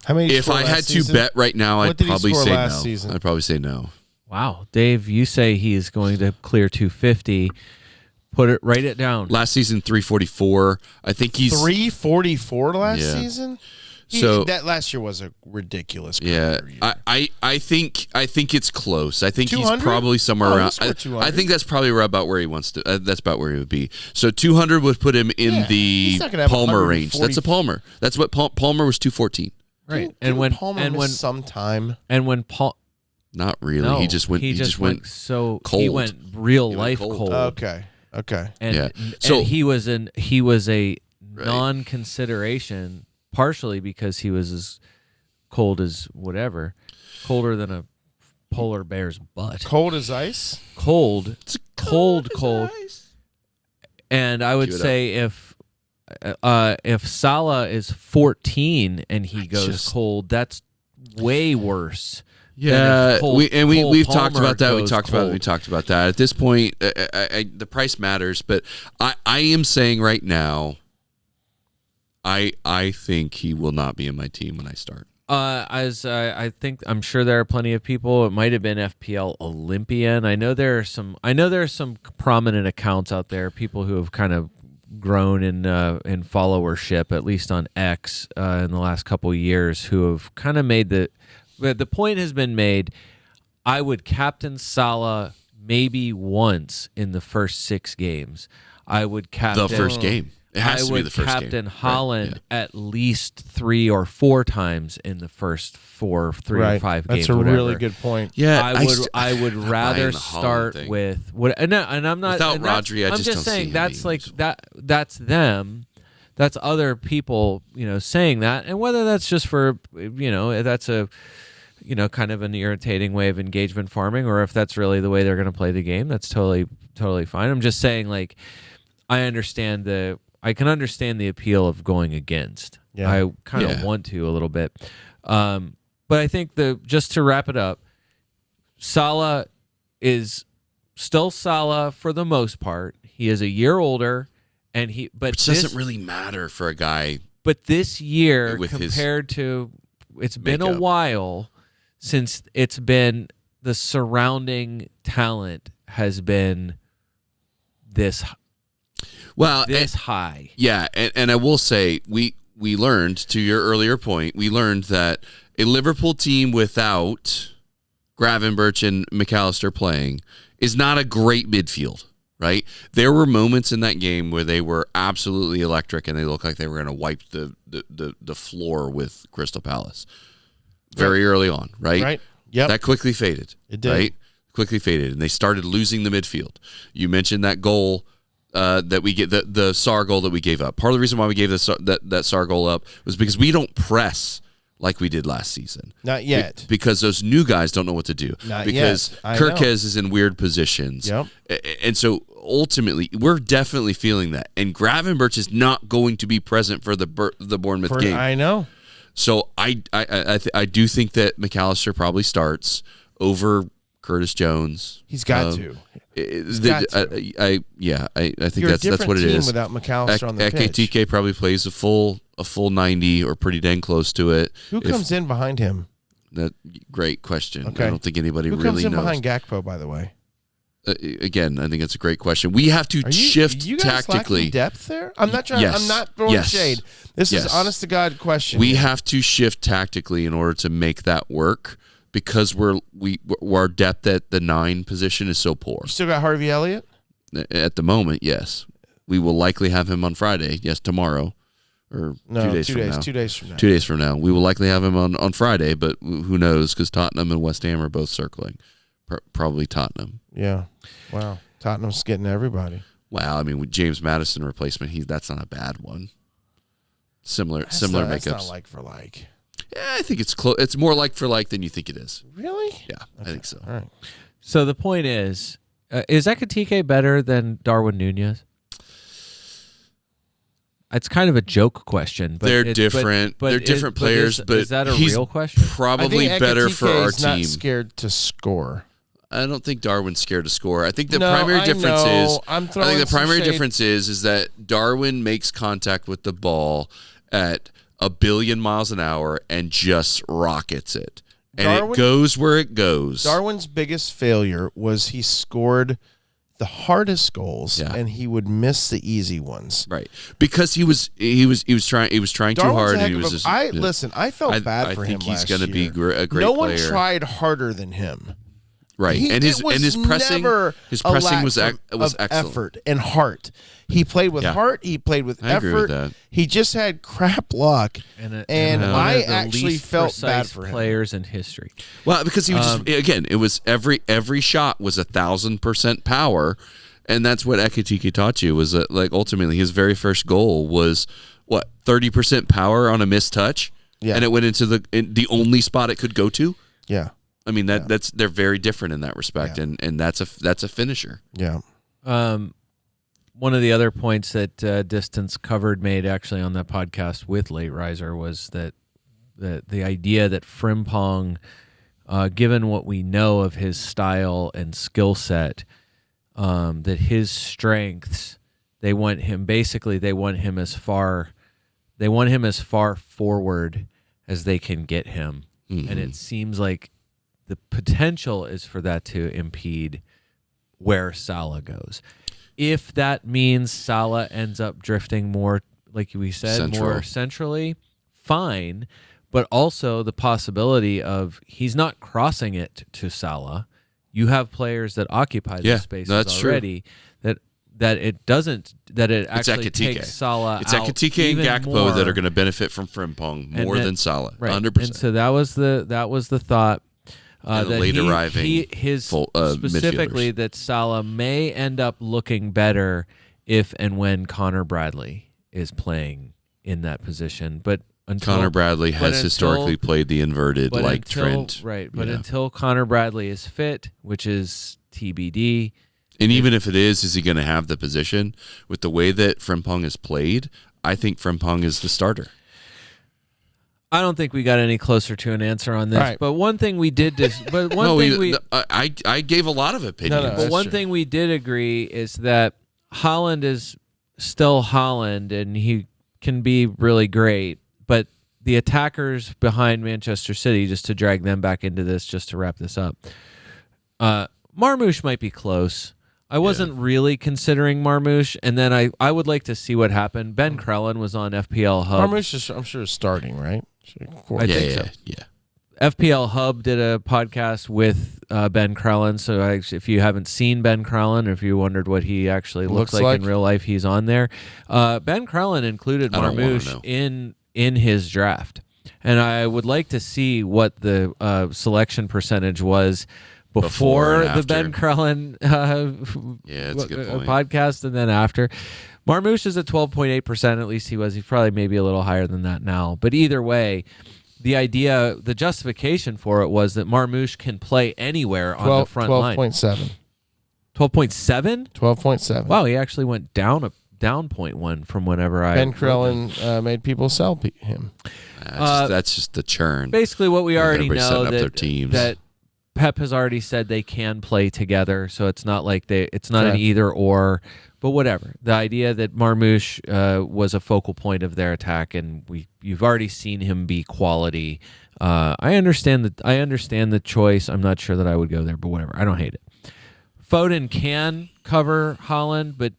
How many? If I had to bet right now, I'd probably say no. Season? I'd probably say no. Wow, Dave, you say he is going to clear 250. Write it down. Last season, 344. I think he's 344 last season. So that last year was a ridiculous. Yeah, year. I think it's close. I think 200? he's probably somewhere around. I think that's probably about where he wants to. That's about where he would be. So 200 would put him in the Palmer range. That's a Palmer. That's what Palmer was 214. Right, and when sometime not really. No, he just went so cold. He went real life cold. Okay. And he was a non-consideration. Partially because he was as cold as whatever, colder than a polar bear's butt. Cold as ice? Cold. It's cold. Ice. And I would say if Salah is 14 and he goes cold, that's way worse. Yeah, we've talked about that. We talked about that. At this point, the price matters, but I am saying right now, I think he will not be in my team when I start. I'm sure there are plenty of people. It might have been FPL Olympian. I know there are some prominent accounts out there, people who have kind of grown in followership, at least on X, in the last couple of years, who have kind of made the point has been made. I would captain Salah maybe once in the first 6 games. I would captain the first game. It has to be the first game. I would captain Haaland at least 3 or 4 times in the first 3 or 5 games. That's a really good point. Yeah, I would rather start with what. And I'm not without Rodri. I'm just saying that's like that. That's them. That's other people, saying that, and whether that's just for that's a kind of an irritating way of engagement farming, or if that's really the way they're going to play the game, that's totally fine. I'm just saying, like, I can understand the appeal of going against. Yeah. I kind of want to a little bit. But I think just to wrap it up, Salah is still Salah for the most part. He is a year older, which doesn't really matter for a guy. But this year, compared to, it's been a while since it's been the surrounding talent has been this high. Yeah, and I will say we learned, to your earlier point, we learned that a Liverpool team without Gravenberch and McAllister playing is not a great midfield, right? There were moments in that game where they were absolutely electric and they looked like they were going to wipe the floor with Crystal Palace very early on, right? Right. Yep. That quickly faded. It did. Right? Quickly faded, and they started losing the midfield. You mentioned that goal that we get, the Sarr goal that we gave up. Part of the reason why we gave that Sarr goal up was because we don't press like we did last season. Not yet. Because those new guys don't know what to do. Not because yet. I Kirkes know. is in weird positions. Yep. And so ultimately, we're definitely feeling that. And Gravenberch is not going to be present for the Bournemouth game. I know. So I do think that McAllister probably starts over Curtis Jones. He's got to. I think You're that's what it team is. Without McAllister on the pitch. Ekitike probably plays a full 90 or pretty dang close to it. Who comes in behind him? Great question. Okay. I don't think anybody Who really comes in knows. behind Gakpo, by the way? Again, I think that's a great question. We have to shift you guys tactically. lacking depth there? I'm not trying. Yes. I'm not throwing Yes. shade. This is honest to God question. We have to shift tactically in order to make that work because our depth at the 9 position is so poor. You still got Harvey Elliott? At the moment, yes. We will likely have him on Friday. Yes, tomorrow. Or 2 days from now. 2 days from now. 2 days from now. We will likely have him on Friday, but who knows? Because Tottenham and West Ham are both circling. Probably Tottenham. Yeah. Wow. Tottenham's getting everybody. Wow. I mean, with James Maddison replacement, that's not a bad one. Similar That's makeups. not like for like. Yeah, I think it's close. It's more like for like than you think it is. Really? Yeah, I think so. All right. So the point is Ekitike better than Darwin Nunez? It's kind of a joke question. But they're different. They're different players, but is that a he's real question? probably I think better for our Ekitike is not team. scared to score. I don't think Darwin's scared to score. I think the No, primary I difference know. is I'm I throwing think the some primary shade. difference is that Darwin makes contact with the ball at 1 billion miles an hour and just rockets it. And it goes where it goes. Darwin's biggest failure was he scored the hardest goals and he would miss the easy ones. Right. Because he was trying too hard and he was just listen, I felt bad for him last year. I think he's going to be a great player. No one tried harder than him. Right. And his pressing was excellent. Effort and heart. He played with heart, he played with I effort. agree with that. He just had crap luck. And I actually least felt bad precise for him. players in history. Well, because he was it was every shot was 1,000% power, and that's what Ekitike taught you was that like ultimately his very first goal was 30% power on a missed touch, and it went into the only spot it could go to. Yeah. I mean they're very different in that respect, and that's a finisher. Yeah. One of the other points that Distance Covered made actually on that podcast with Late Riser was that the idea that Frimpong, given what we know of his style and skill set, that his strengths, they want him as far forward as they can get him. Mm-hmm. And it seems like the potential is for that to impede where Salah goes. If that means Salah ends up drifting more, like we said, more centrally, fine. But also the possibility of he's not crossing it to Salah. You have players that occupy those spaces already. True. That it actually takes Salah. It's out Ekitike and Gakpo more. that are going to benefit from Frimpong more than Salah, 100%. And so that was the thought. And that late arriving specifically midfielders. That Salah may end up looking better if and when Connor Bradley is playing in that position. But Connor Bradley has historically played the inverted Trent. Right, but until Connor Bradley is fit, which is TBD. And even if it is he going to have the position? With the way that Frimpong has played, I think Frimpong is the starter. I don't think we got any closer to an answer on this. Right. But one thing we did I gave a lot of opinions. But one thing we did agree is that Haaland is still Haaland and he can be really great. But the attackers behind Manchester City, just to drag them back into this, just to wrap this up, Marmoush might be close. I wasn't really considering Marmoush, and then I would like to see what happened. Ben Krellin was on FPL Hub. Marmoush is, I'm sure, is starting, right? I think so. Yeah. FPL Hub did a podcast with Ben Crellin. So if you haven't seen Ben Crellin, or if you wondered what he actually looks like in real life, he's on there. Ben Crellin included Marmouche in his draft. And I would like to see what the selection percentage was before the Ben Crellin that's a good point. podcast, and then after. Marmouche is at 12.8%. At least he was. He's probably maybe a little higher than that now. But either way, the justification for it was that Marmouche can play anywhere on the front line. 12.7. 12.7? 12.7. Wow, he actually went down 0.1 from whenever Ben Crellin made people sell him. That's just the churn. Basically, what we already know that Pep has already said they can play together, so it's not like it's not an either or. But whatever. The idea that Marmouche was a focal point of their attack, and you've already seen him be quality. I understand the choice. I'm not sure that I would go there, but whatever. I don't hate it. Foden can cover Haaland, but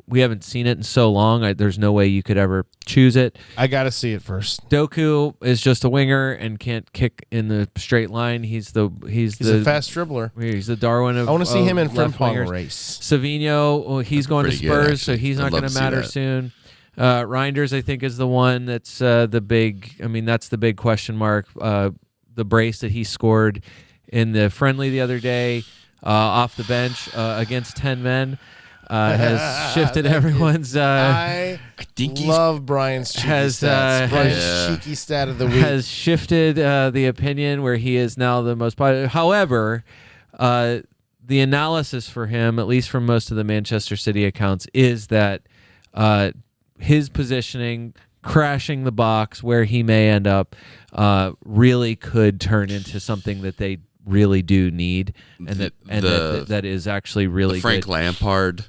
we haven't seen it in so long. There's no way you could ever choose it. I got to see it first. Doku is just a winger and can't kick in the straight line. He's a fast dribbler. He's the Darwin of. I want to see him in Frimpong race. Savinho, he's going to Spurs, so he's not going to matter soon. Reinders, I think, is the one that's the big. I mean, that's the big question mark. The brace that he scored in the friendly the other day off the bench against 10 men. Has shifted everyone's. I think love Brian's cheeky stats. Brian's cheeky stat of the week has shifted the opinion where he is now the most popular. However, the analysis for him, at least from most of the Manchester City accounts, is that his positioning, crashing the box where he may end up, really could turn into something that they really do need, and that is actually really Frank good. Lampard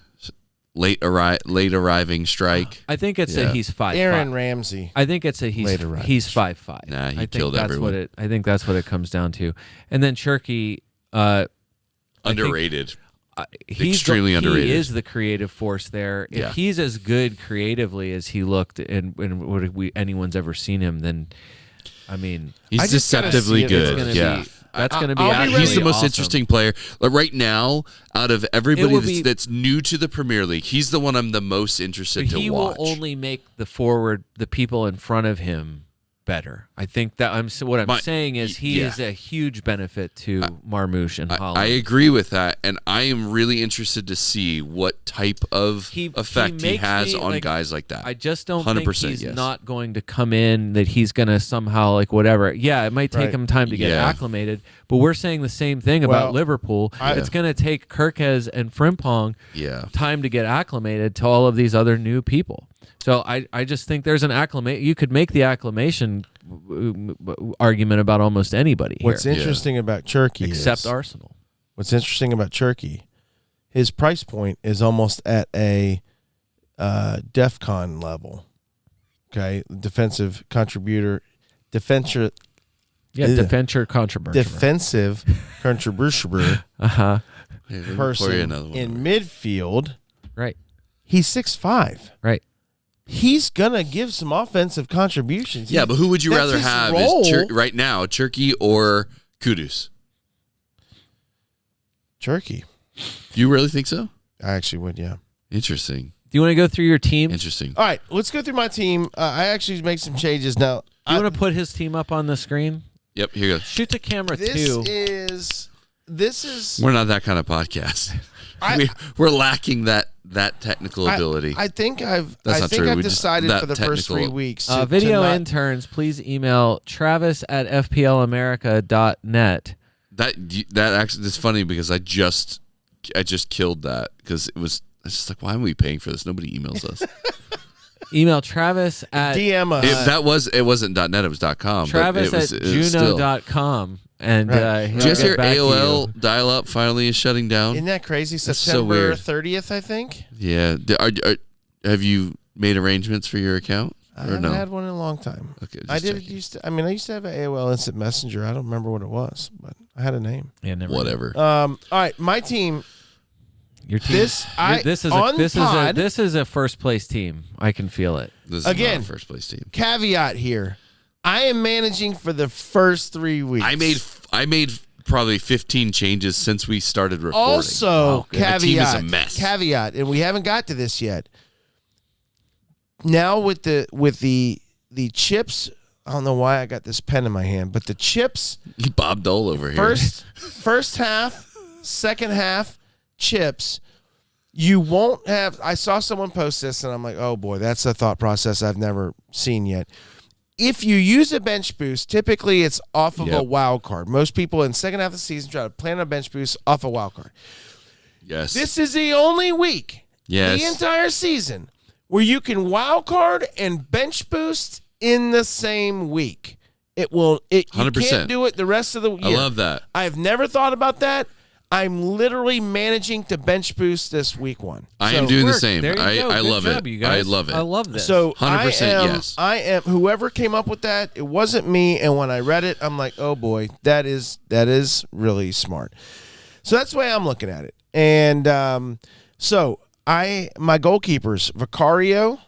late arriving strike. I think it's that he's 5'5". Aaron Ramsey. I think it's that he's 5'5". Nah, he I killed think everyone. I think that's what it comes down to. And then Cherky, underrated. Extremely underrated. He is the creative force there. If he's as good creatively as he looked, and anyone's ever seen him, then I mean, he's deceptively good. That's going to be. He's the most awesome. interesting player right now out of everybody that's new to the Premier League. He's the one I'm the most interested to watch. He will only make the people in front of him better. I think that what I'm saying is he is a huge benefit to Marmouche and Haaland. I agree with that, and I am really interested to see what type of effect he has on guys like that. I just don't think he's not going to come in, that he's going to somehow whatever. Yeah, it might take him time to get acclimated, but we're saying the same thing about Liverpool. It's going to take Kirkes and Frimpong time to get acclimated to all of these other new people. So I just think there's an acclimate. You could make the acclimation argument about almost anybody here. What's interesting about Cherky except Arsenal. What's interesting about Cherky, his price point is almost at a DEFCON level. Okay, defensive contributor, defensive contributor, defensive contributor. Person in midfield. Right. He's 6'5". Right. He's gonna give some offensive contributions. Yeah, but who would you rather have right now, Cherky or Kudus? Cherky. You really think so? I actually would, yeah. Interesting. Do you want to go through your team? Interesting. All right, let's go through my team. I actually make some changes now. Do you want to put his team up on the screen? Yep, here you go. Shoot to camera This is. We're not that kind of podcast. We're lacking that technical ability. I think I've decided for the first 3 weeks. Video interns, please email travis@fplamerica.net. That actually is funny because I just killed that because it's just like, why am we paying for this? Nobody emails us. Email Travis at DM us. It wasn't .net, it was .com. Travis at Juno.com. And just your AOL dial-up finally is shutting down. Isn't that crazy? September 30th, I think. Yeah. Have you made arrangements for your account? I haven't had one in a long time. Okay. I used to have an AOL Instant Messenger. I don't remember what it was, but I had a name. Yeah, never. Whatever. All right, my team. Your team. This is a first place team. I can feel it. This is not a first place team. Caveat here. I am managing for the first 3 weeks. I made probably 15 changes since we started recording. Also, My team is a mess. caveat, and we haven't got to this yet. Now with the chips, I don't know why I got this pen in my hand, but the chips. Bob Dole over here. First half, second half chips. You won't have. I saw someone post this, and I'm like, oh boy, that's a thought process I've never seen yet. If you use a bench boost, typically it's off of a wild card. Most people in second half of the season try to plan a bench boost off a wild card. Yes. This is the only week, the entire season, where you can wild card and bench boost in the same week. You 100%. can't do it the rest of the year. I love that. I've never thought about that. I'm literally managing to bench boost this week 1. I am doing the same. There you go. I Good love job, it. you guys. I love it. I love this. So 100% yes. I am. Whoever came up with that, it wasn't me. And when I read it, I'm like, oh boy, that is really smart. So that's the way I'm looking at it. And so my goalkeepers, Vicario,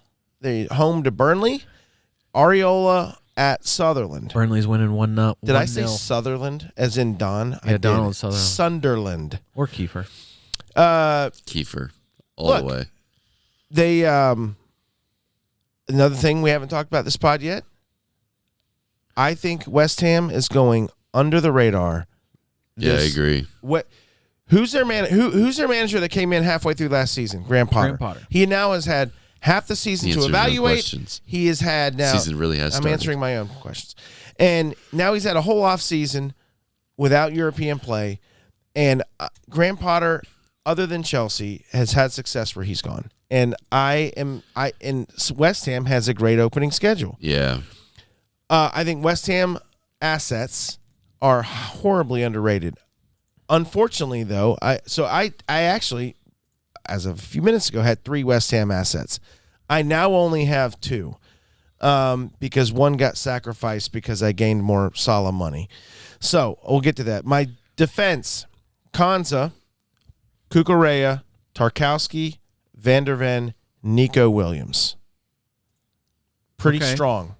they home to Burnley, Areola at Sutherland. Burnley's winning 1-0. Did I say Sutherland as in Don? Yeah, I Donald did. Sutherland. Sunderland. Or Kiefer. Kiefer. All the way. They another thing we haven't talked about this pod yet. I think West Ham is going under the radar. Yeah, I agree. Who's their manager that came in halfway through last season? Graham Potter. He now has had half the season to evaluate. He has had now. Season really has started. I'm answering my own questions. And now he's had a whole off season without European play. And Graham Potter, other than Chelsea, has had success where he's gone. And West Ham has a great opening schedule. Yeah. I think West Ham assets are horribly underrated. Unfortunately, though, I actually, as of a few minutes ago, had 3 West Ham assets. I now only have 2 because one got sacrificed because I gained more Salah money. So we'll get to that. My defense, Konza, Kukurea, Tarkowski, Van der Ven, Nico Williams. Pretty strong.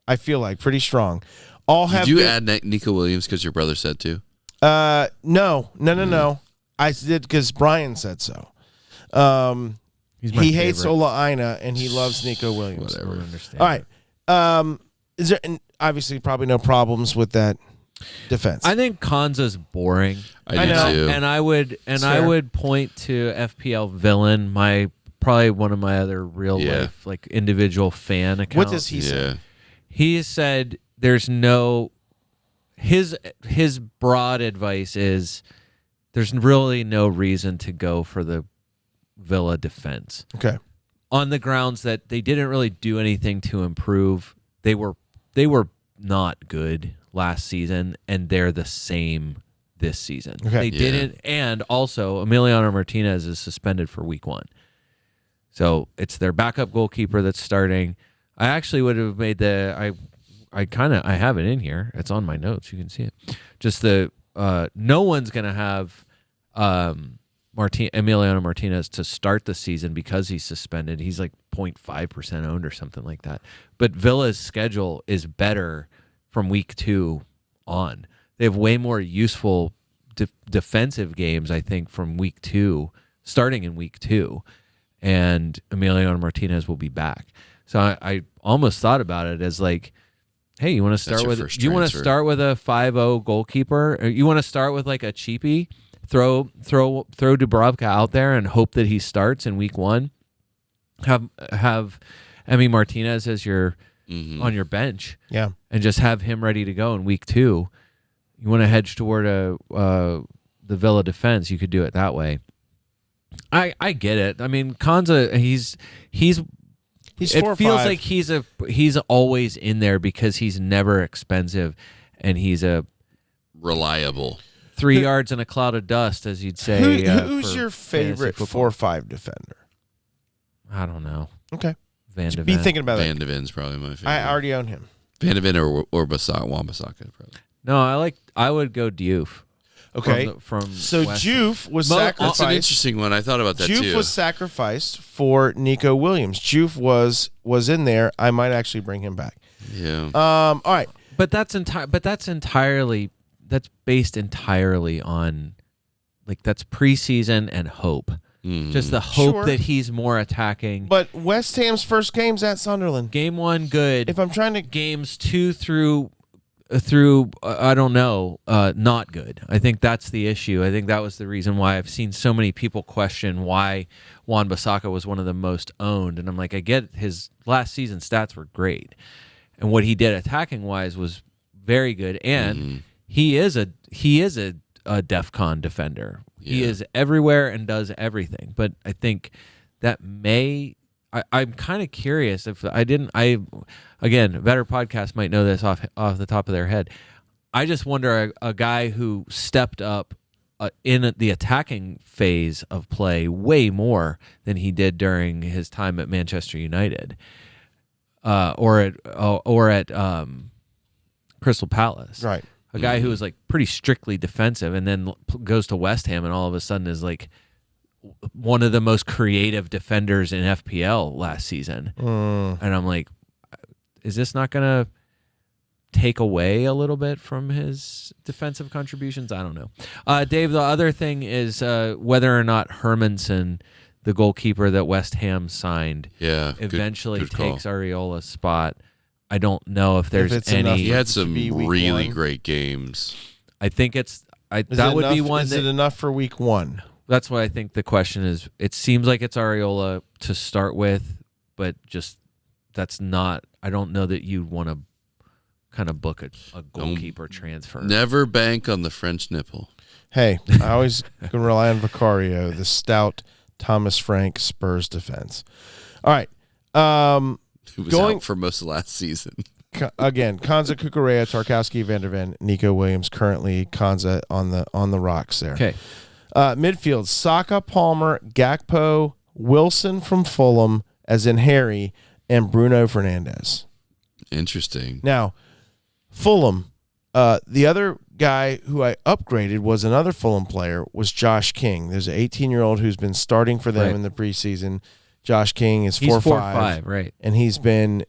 I feel like pretty strong. Did you add Nico Williams because your brother said to? No. I did because Brian said so. He hates Ola Aina and he loves Nico Williams. Whatever. All right. Is there obviously probably no problems with that defense? I think Konza's boring. I do too. And I would point to FPL Villain, probably one of my other real life like individual fan accounts. What does he say? He said there's no his broad advice is there's really no reason to go for the Villa defense. Okay. On the grounds that they didn't really do anything to improve. They were not good last season, and they're the same this season. Okay. They didn't, and also Emiliano Martinez is suspended for week 1. So it's their backup goalkeeper that's starting. I actually would have made I have it in here. It's on my notes. You can see it. Just no one's going to have Emiliano Martinez to start the season because he's suspended. He's like 0.5% owned or something like that. But Villa's schedule is better from week 2 on. They have way more useful defensive games, I think, from week 2, starting in week 2. And Emiliano Martinez will be back. So I almost thought about it as like, hey, you want to start with a 5-0 goalkeeper? Or you want to start with like a cheapie? Throw Dubravka out there and hope that he starts in week 1. Have Emi Martinez as your on your bench. Yeah. And just have him ready to go in week 2. You want to hedge toward the Villa defense, you could do it that way. I get it. I mean, Konza, he's it feels like he's always in there because he's never expensive and he's a reliable 3 yards in a cloud of dust, as you'd say. Who's your favorite 4-5 defender? I don't know. Okay. Van de Ven. Be thinking about Van de Ven's probably my favorite. I already own him. Van de Ven or Wan-Bissaka probably. No, I would go Diouf. Okay. From so Juve was sacrificed. That's an interesting one. I thought about that too. Juve was sacrificed for Nico Williams. Juve was in there. I might actually bring him back. Yeah. All right. But that's based entirely on, like, that's preseason and hope. Just the hope that he's more attacking. But West Ham's first game's at Sunderland. Game 1, good. If I'm trying to games 2 through I don't know, not good. I think that's the issue. I think that was the reason why I've seen so many people question why Wan-Bissaka was one of the most owned. And I'm like, I get his last season stats were great, and what he did attacking wise was very good. And he is a DEFCON defender. Yeah. He is everywhere and does everything. But I think that I'm kind of curious if again, a better podcast might know this off the top of their head. I just wonder a guy who stepped up in the attacking phase of play way more than he did during his time at Manchester United, or at Crystal Palace. Right. A guy who was like pretty strictly defensive and then goes to West Ham and all of a sudden is like one of the most creative defenders in FPL last season. And I'm like, is this not going to take away a little bit from his defensive contributions? I don't know. Dave, the other thing is whether or not Hermanson, the goalkeeper that West Ham signed, eventually good takes Areola's spot. I don't know if there's any. He had some really great games. I think that would be one. Is it enough for week 1? That's what I think the question is. It seems like it's Areola to start with, but just that's not. I don't know that you'd want to kind of book a goalkeeper transfer. Never bank on the French nipple. Hey, I always can rely on Vicario, the stout Thomas Frank Spurs defense. All right. Who was out for most of last season. Again, Konza, Kukurea, Tarkowski, Van der Ven, Nico Williams, currently Konza on the rocks there. Okay. Midfield, Saka, Palmer, Gakpo, Wilson from Fulham, as in Harry, and Bruno Fernandes. Interesting. Now, Fulham, the other guy who I upgraded was another Fulham player, was Josh King. There's an 18-year-old who's been starting for them in the preseason. Josh King is 4-5, right? And he's been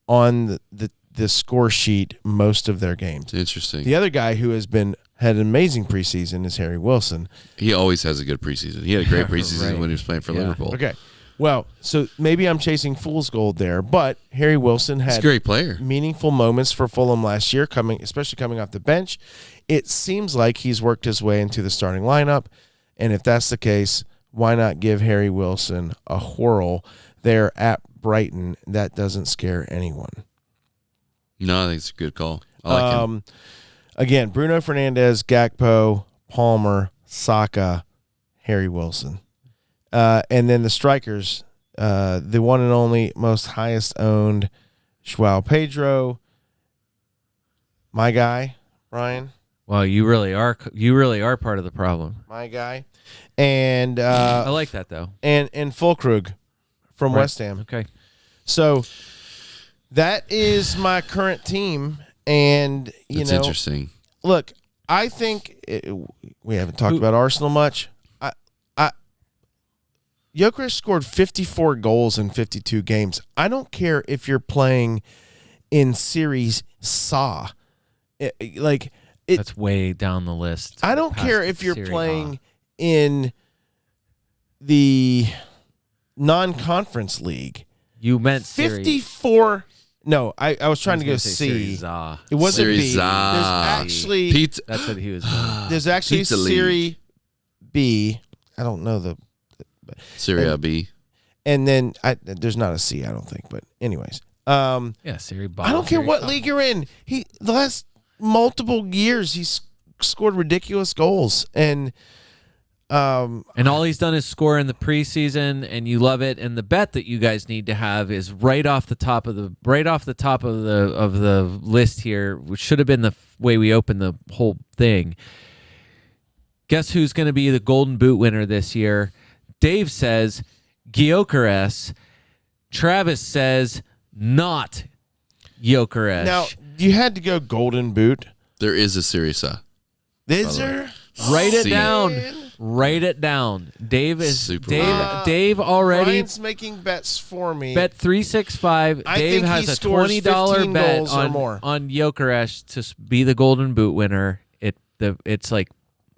on the score sheet most of their games. Interesting. The other guy who had an amazing preseason is Harry Wilson. He always has a good preseason. He had a great preseason when he was playing for Liverpool. Okay. Well, so maybe I'm chasing fool's gold there, but Harry Wilson had a great player. Meaningful moments for Fulham last year, especially coming off the bench. It seems like he's worked his way into the starting lineup, and if that's the case, why not give Harry Wilson a whirl there at Brighton? That doesn't scare anyone. No, I think it's a good call. I like him. Again, Bruno Fernandes, Gakpo, Palmer, Saka, Harry Wilson. And then the strikers, the one and only most highest owned, João Pedro. My guy, Brian. Well, you really are part of the problem. My guy. And I like that though. And Fulkrug from West Ham. Okay. So that is my current team, and That's interesting. Look, I think we haven't talked about Arsenal much. Gyökeres scored 54 goals in 52 games. I don't care if you're playing in Series SA. That's way down the list. I don't care if you're playing in the non-conference league. You meant 54. No, I was trying to go C. It wasn't Series B. There's actually Pizza. That's what he was. There's actually Pizza Series B. I don't know the Serie B. And then there's not a C, I don't think. But anyways, Serie B. I don't care what league you're in. The last multiple years he's scored ridiculous goals, and all he's done is score in the preseason, and you love it. And the bet that you guys need to have is right off the top of the list here, which should have been the way we opened the whole thing. Guess who's going to be the Golden Boot winner this year? Dave says Gyökeres. Travis says not Gyökeres. Now you had to go Golden Boot. There is a Series A. Is there? Write it down. Write it down. Dave is Super Dave already Ryan's making bets for me. bet 365. I Dave think he has a scores $20 15 bet goals or more. on Gyökeres to be the Golden Boot winner. It's like,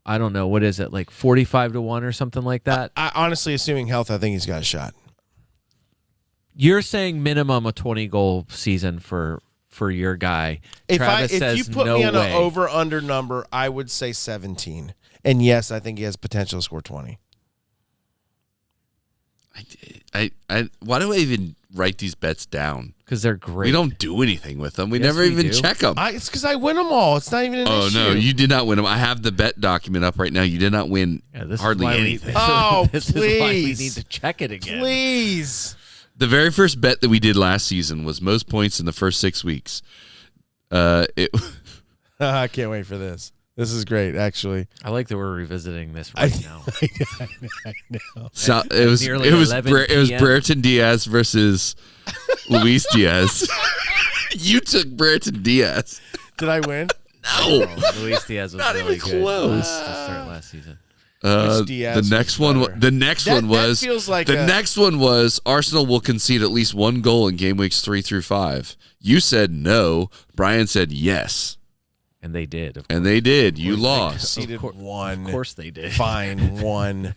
I don't know, what is it, like 45-1 or something like that? I honestly, assuming health, I think he's got a shot. You're saying minimum a 20-goal season for your guy. Travis If says you put no me on way. an over-under number, I would say 17. And yes, I think he has potential to score 20. Why do I even write these bets down? Because they're great. We don't do anything with them. We Yes, never we even do. check them. It's because I win them all. It's not even an issue. No, you did not win them. I have the bet document up right now. You did not win This hardly is why anything. This is why we please. need to check it again. Please. The very first bet that we did last season was most points in the first 6 weeks. I can't wait for this. This is great, actually. I like that we're revisiting this right now. I know. So it was nearly it was 11 it was PM. Brereton Diaz versus Luis Diaz. You took Brereton Diaz. Did I win? No. Luis Diaz was Not really even good close. to start last season. Luis Diaz The next was one. better. The next That- one that was. feels like the a- next one was Arsenal will concede at least one goal in game weeks 3 through 5. You said no. Brian said yes, And they did. Of and they did. You They lost. conceded one. Of course they did. Fine, one.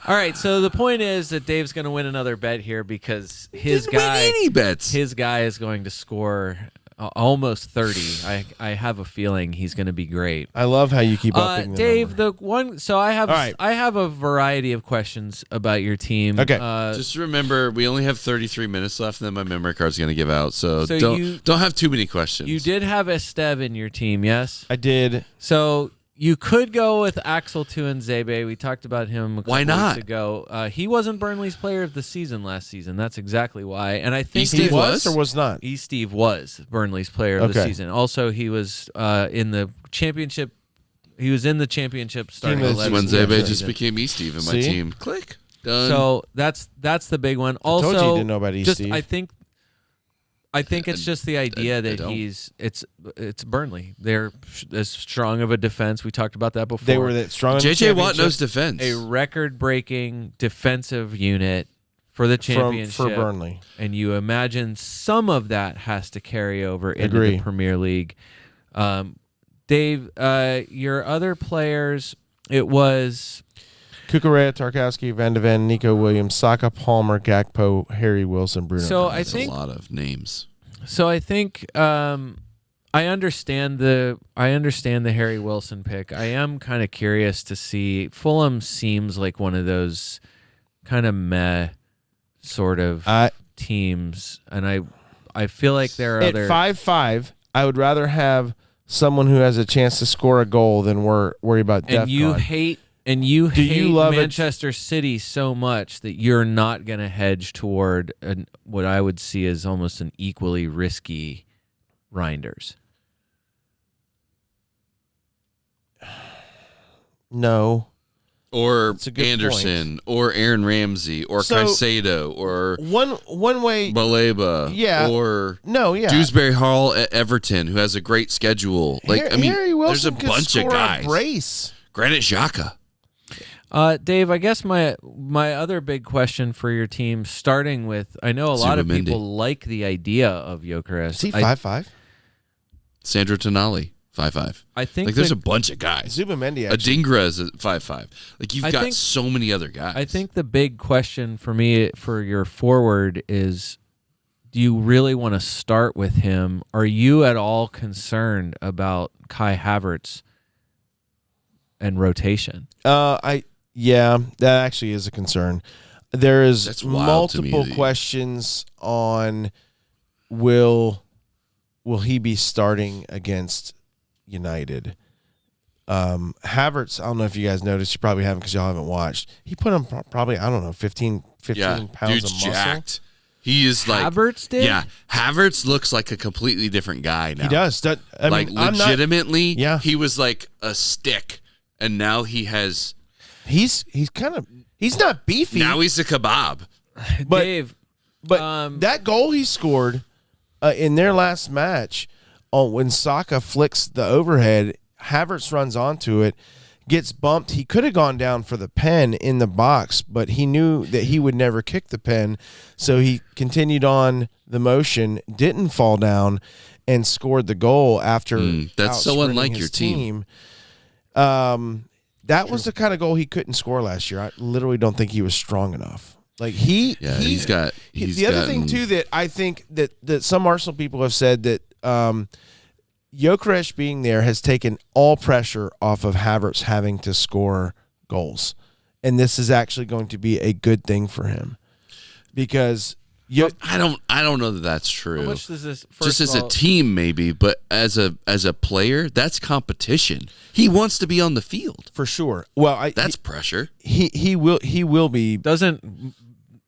All right, so the point is that Dave's going to win another bet here because his Didn't win guy any bets. his guy is going to score almost 30. I have a feeling he's going to be great. I love how you keep upping the Dave, number. the one. So I have All right. I have a variety of questions about your team. Okay. Just remember, we only have 33 minutes left, and then my memory card's going to give out. So, So don't have too many questions. You did have Esteve in your team, yes? I did. So you could go with Axel Tuanzebe. We talked about him a couple Why not? weeks ago. He wasn't Burnley's player of the season last season. That's exactly why. And I think Steve He was? or was not? Steve was Burnley's player of the Okay. season. Also, he was in the championship. He was in the championship starting Team of 11. the Wednesday, Yeah, just season. became Steve in my See? team. Click. Done. So that's the big one. Also, told you you didn't know about just Steve. I think it's just the idea I that don't. it's Burnley. They're as strong of a defense. We talked about that before. They were that strong. in the JJ Watt championship knows defense. a record-breaking defensive unit for the championship for Burnley. and you imagine some of that has to carry over into Agree. the Premier League. Dave, your other players, it was Kukurea, Tarkowski, Van de Ven, Nico Williams, Saka, Palmer, Gakpo, Harry Wilson, Bruno. So Fernandes. I That's think a lot of names. So I think I understand the Harry Wilson pick. I am kind of curious to see. Fulham seems like one of those kind of meh sort of teams, and I feel like there are at other 5-5, I would rather have someone who has a chance to score a goal than worry about DEFCON. and you hate love it? Manchester City so much that you're not going to hedge toward what I would see as almost an equally risky Reinders. No. Or That's a good Anderson, or Aaron Ramsey, or So- Caicedo, or One way. Baleba, Yeah. or No, yeah. Dewsbury Hall at Everton, who has a great schedule. Harry Wilson there's a could bunch score of guys. A brace. Granit Xhaka. Dave, I guess my other big question for your team, starting with, I know a lot of Zubimendi. people like the idea of Gyökeres. Is he 5-5? Sandro Tonali, 5-5. I think Like, there's the- a bunch of guys. Zubimendi, actually. Adingra is at 5-5. Like, you've I got think- so many other guys. I think the big question for me for your forward is, do you really want to start with him? Are you at all concerned about Kai Havertz and rotation? Yeah, that actually is a concern. There is That's wild to me multiple that you- questions on will he be starting against United. Havertz, I don't know if you guys noticed. You probably haven't because y'all haven't watched. He put on probably, I don't know, 15 yeah, pounds dude's of muscle. jacked. He is like Havertz did? Yeah, Havertz looks like a completely different guy now. He does. I Like mean, I'm not, legitimately, Yeah. he was like a stick, and now he has. he's kind of, he's not beefy. Now he's a kebab. But- Dave, But that goal he scored in their last match, when Saka flicks the overhead, Havertz runs onto it. gets bumped. He could have gone down for the pen in the box, but he knew that he would never kick the pen, so he continued on the motion, didn't fall down, and scored the goal after that's so unlike your team. That was the kind of goal he couldn't score last year. I literally don't think he was strong enough. Like the other thing too that I think that some Arsenal people have said that Gyökeres being there has taken all pressure off of Havertz having to score goals, and this is actually going to be a good thing for him because. I don't know that that's true. How much does this just as a team maybe, but as a player, that's competition. He wants to be on the field for sure. Well, that's pressure. He will be. Doesn't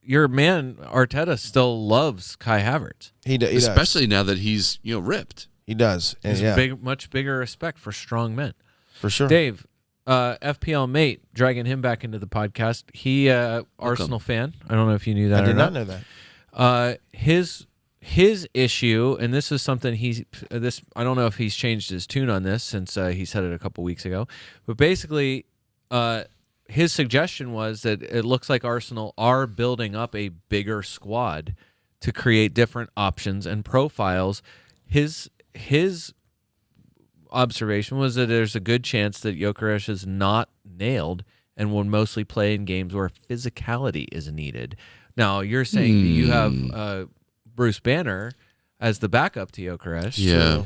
your man Arteta still loves Kai Havertz? He especially now that he's ripped. He does. And much bigger respect for strong men. For sure. Dave, FPL mate, dragging him back into the podcast. He Arsenal fan. I don't know if you knew that. I did not know that. His issue, and this is something I don't know if he's changed his tune on this since he said it a couple weeks ago, but basically his suggestion was that it looks like Arsenal are building up a bigger squad to create different options and profiles. His observation was that there's a good chance that Gyökeres is not nailed and will mostly play in games where physicality is needed. Now, you're saying that you have Bruce Banner as the backup to Gyökeres. Yeah.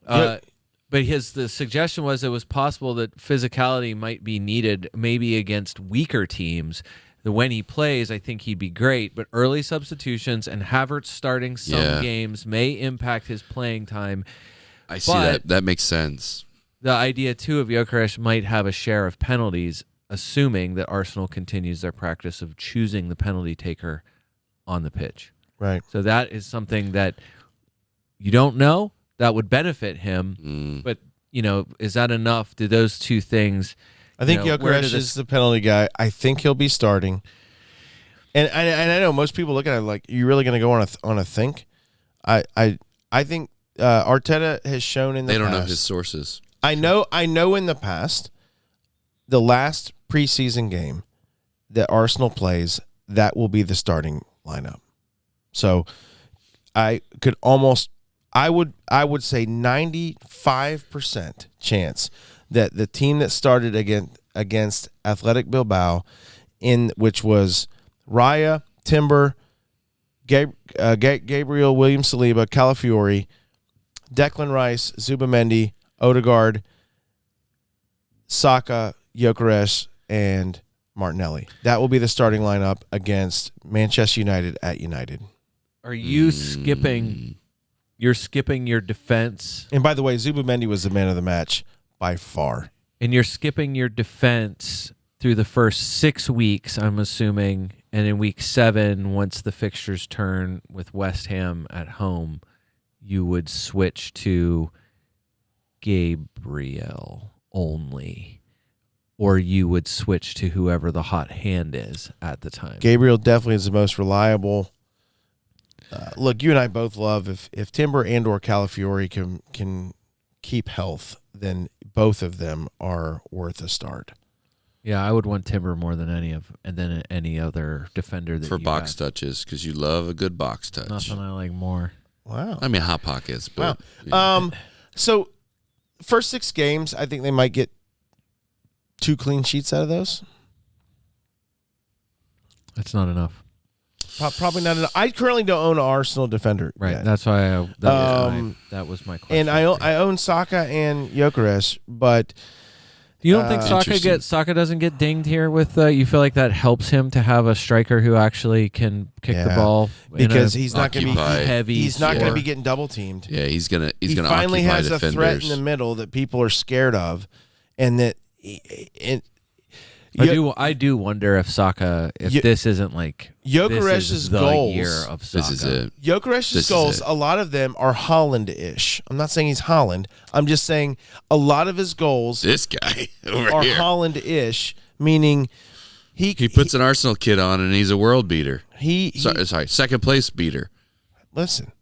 But the suggestion was it was possible that physicality might be needed maybe against weaker teams. That when he plays, I think he'd be great. But early substitutions and Havertz starting some games may impact his playing time. I see that. That makes sense. The idea, too, of Gyökeres might have a share of penalties, assuming that Arsenal continues their practice of choosing the penalty taker on the pitch. Right. So that is something that you don't know that would benefit him. But, is that enough? Do those two things... I think Gyökeres is the penalty guy. I think he'll be starting. And I know most people look at it like, you really going to go on a think? I think Arteta has shown in the past... They don't know his sources. I know in the past... The last preseason game that Arsenal plays, that will be the starting lineup. So I would say 95% chance that the team that started against Athletic Bilbao, which was Raya, Timber, Gabriel, William Saliba, Calafiori, Declan Rice, Zubamendi, Odegaard, Saka, Gyökeres, and Martinelli. That will be the starting lineup against Manchester United at United. Are you skipping? You're skipping your defense. And by the way, Zubamendi was the man of the match by far. And you're skipping your defense through the first 6 weeks, I'm assuming. And in week 7, once the fixtures turn with West Ham at home, you would switch to Gabriel only. Or you would switch to whoever the hot hand is at the time. Gabriel definitely is the most reliable. Look, you and I both love if Timber and or Calafiori can keep health, then both of them are worth a start. Yeah, I would want Timber more than any other defender that for you box have. touches, because you love a good box touch. Nothing I like more. Wow. I mean, hot pockets. But, wow. So first 6 games, I think they might get 2 clean sheets out of those. That's not enough. Probably not enough. I currently don't own an Arsenal defender. Right. Yet. That's why that was my question. And I own Saka and Gyökeres, but you don't think Saka doesn't get dinged here with you feel like that helps him to have a striker who actually can kick the ball because he's not going to be heavy. He's not going to be getting double teamed. Yeah, he's going to finally occupy has defenders. a threat in the middle that people are scared of, and that. I do wonder if Saka, this isn't like Gyökeres's goals. Year of Saka. This is it. Gyökeres's goals, a lot of them are Haaland-ish. I'm not saying he's Haaland. I'm just saying a lot of his goals. This guy over are here. Haaland-ish, meaning he puts an Arsenal kit on and he's a world beater. Sorry, second place beater. Listen,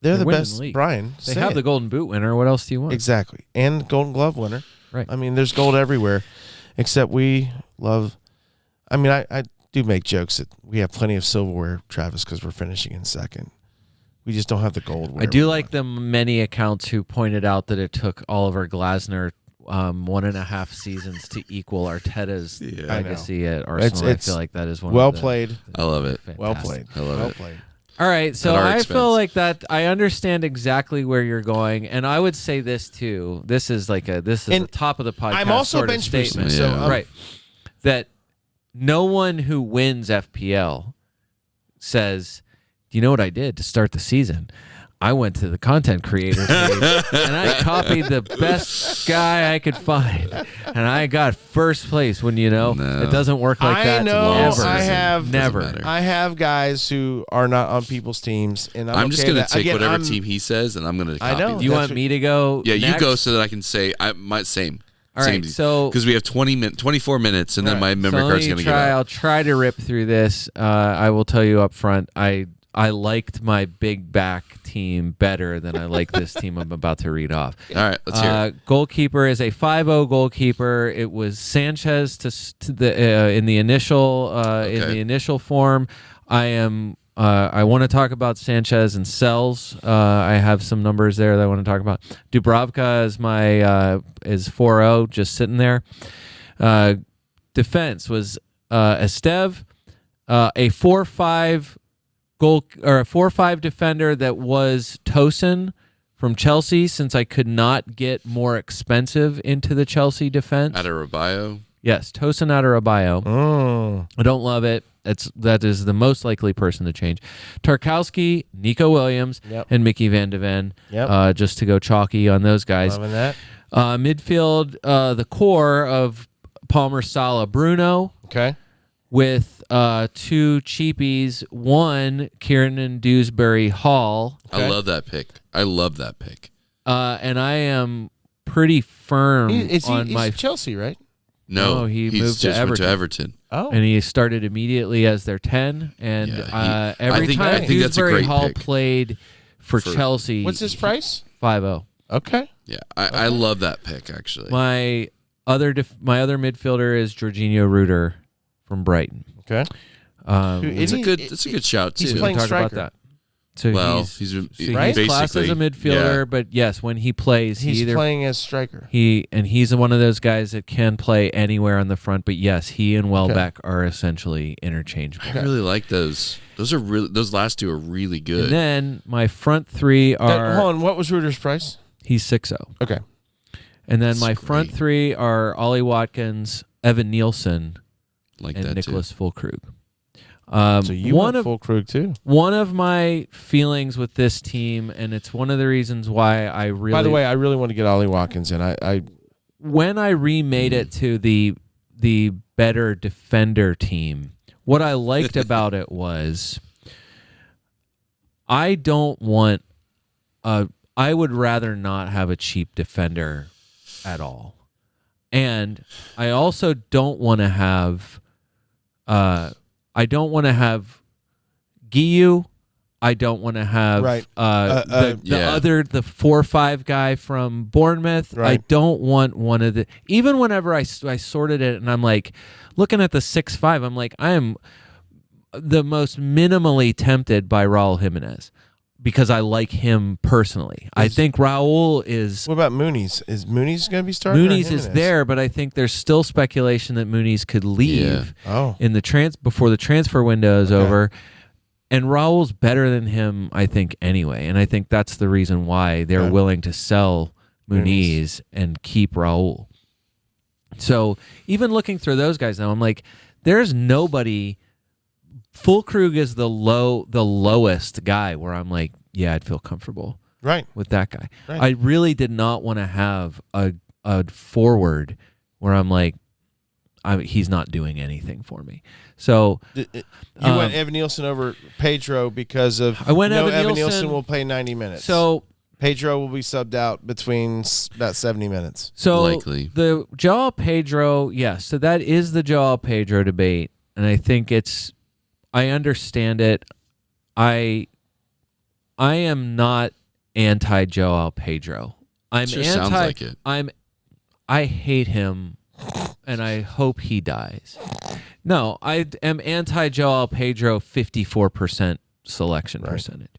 they're the best. The Brian, they have the Golden Boot winner. What else do you want? Exactly, and Golden Glove winner. Right. I mean, there's gold everywhere, except we love. I mean, I do make jokes that we have plenty of silverware, Travis, because we're finishing in second. We just don't have the gold. I do like the many accounts who pointed out that it took Oliver Glasner 1.5 seasons to equal Arteta's legacy at Arsenal. I feel like that is one. Well of the, played. I love it. Fantastic. Well played. I love it. Played. All right, so I expense. feel like that. I understand exactly where you're going, and I would say this too. This is the top of the podcast. I'm also sort of bench boosting, statement, so right? That no one who wins FPL says, "Do you know what I did to start the season? I went to the content creator page and I copied the best guy I could find, and I got first place." When it doesn't work like that. I know. Never. I have never. I have guys who are not on people's teams, and I'm just going to take whatever team he says, and I'm going to copy. I know. them. Do you want me to go? Yeah, next? you go so that I can say same. All right, so because we have 24 minutes, and then my memory so card's going to go. I'll try to rip through this. I will tell you up front, I liked my big back team better than I like this team I'm about to read off. All right, let's hear it. Goalkeeper is a 5-0 goalkeeper. It was Sanchez to the in the initial form. I want to talk about Sanchez and Sells. I have some numbers there that I want to talk about. Dubravka is is 4-0, just sitting there. Defense was Esteve, a 4-5 goal or a 4-5 defender that was Tosin from Chelsea, since I could not get more expensive into the Chelsea defense. Adebayo. Yes, Tosin Adebayo. Oh. I don't love it. That is the most likely person to change. Tarkowski, Nico Williams, and Mickey Van de Ven. Yep. Just to go chalky on those guys. Loving that. Midfield, the core of Palmer, Salah, Bruno. Okay. With 2 cheapies, one Kieran Dewsbury Hall. I love that pick. And I am pretty firm He's my Chelsea, right? No, he he's moved just to went to Everton. Everton. Oh. And he started immediately as their 10. And every time Dewsbury Hall pick. played for Chelsea. What's his price? 5-0. Okay. Yeah, I love that pick, actually. My other midfielder is Jorginho Ruder from Brighton. Okay. It's a good shout, too. He's playing talk striker. about that. So he's right? classed as a midfielder, but yes, when he plays, he's playing as striker. He's one of those guys that can play anywhere on the front. But yes, he and Welbeck are essentially interchangeable. I really like those. Those last two are really good. And then my front three are. Hold on, what was Ruder's price? He's 6-0. Okay. And then my front three are Ollie Watkins, Evan Nielsen, and Nicholas Fulkrug. So you went Fulkrug too. One of my feelings with this team, and it's one of the reasons why I really. By the way, I really want to get Ollie Watkins in. When I remade it to the better defender team, what I liked about it was I would rather not have a cheap defender at all. And I also don't want to have Guiu. I don't want to have the 4-5 guy from Bournemouth. Right. I don't want one of the. Even whenever I sorted it, and I'm like looking at the 6-5, I'm like, I am the most minimally tempted by Raul Jimenez because I like him personally. I think Raul is. What about Mooney's? Is Mooney's going to be starting? Mooney's is there, but I think there's still speculation that Mooney's could leave in the before the transfer window is over. And Raul's better than him, I think, anyway. And I think that's the reason why they're willing to sell Muniz and keep Raul. So even looking through those guys now, I'm like, there's nobody. Fulkrug is the lowest guy where I'm like, yeah, I'd feel comfortable with that guy. Right. I really did not want to have a forward where I'm like, he's not doing anything for me. So you went Evan Nielsen over Pedro because of Evan Nielsen will play 90 minutes. So Pedro will be subbed out between about 70 minutes. So likely. The Joao Pedro, yes. So that is the Joao Pedro debate, and I think I understand it. I am not anti Joao Pedro. Sounds like it. I hate him, and I hope he dies. No, I am anti-Joao Pedro 54% selection percentage.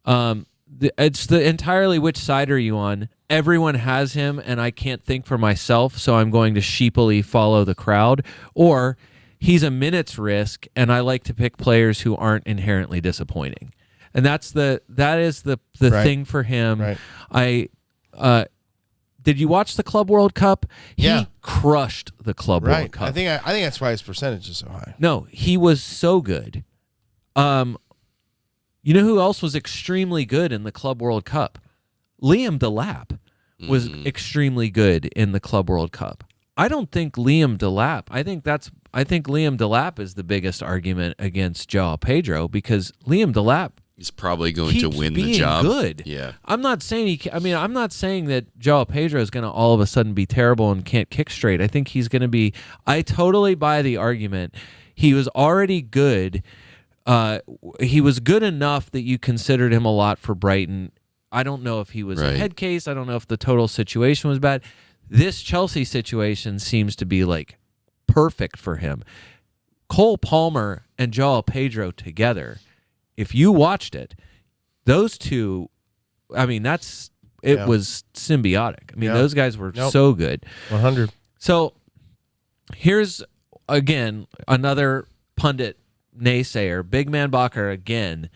It's the entirely which side are you on. Everyone has him, and I can't think for myself, so I'm going to sheepily follow the crowd. Or he's a minutes risk, and I like to pick players who aren't inherently disappointing. And that is the thing for him. Right. Did you watch the Club World Cup? He crushed the Club World Cup. I think that's why his percentage is so high. No, he was so good. You know who else was extremely good in the Club World Cup? Liam Delap was extremely good in the Club World Cup. I don't think Liam Delap. I think Liam Delap is the biggest argument against Joao Pedro because Liam Delap he's probably going to win the job. Good. Yeah. I'm not saying I'm not saying that Joao Pedro is going to all of a sudden be terrible and can't kick straight. I think he's going to be. I totally buy the argument. He was already good. He was good enough that you considered him a lot for Brighton. I don't know if he was a head case. I don't know if the total situation was bad. This Chelsea situation seems to be like perfect for him. Cole Palmer and Joao Pedro together. If you watched it, those two, I mean, was symbiotic. I mean, those guys were so good. 100. So here's, again, another pundit naysayer. Big Man Bacher, again,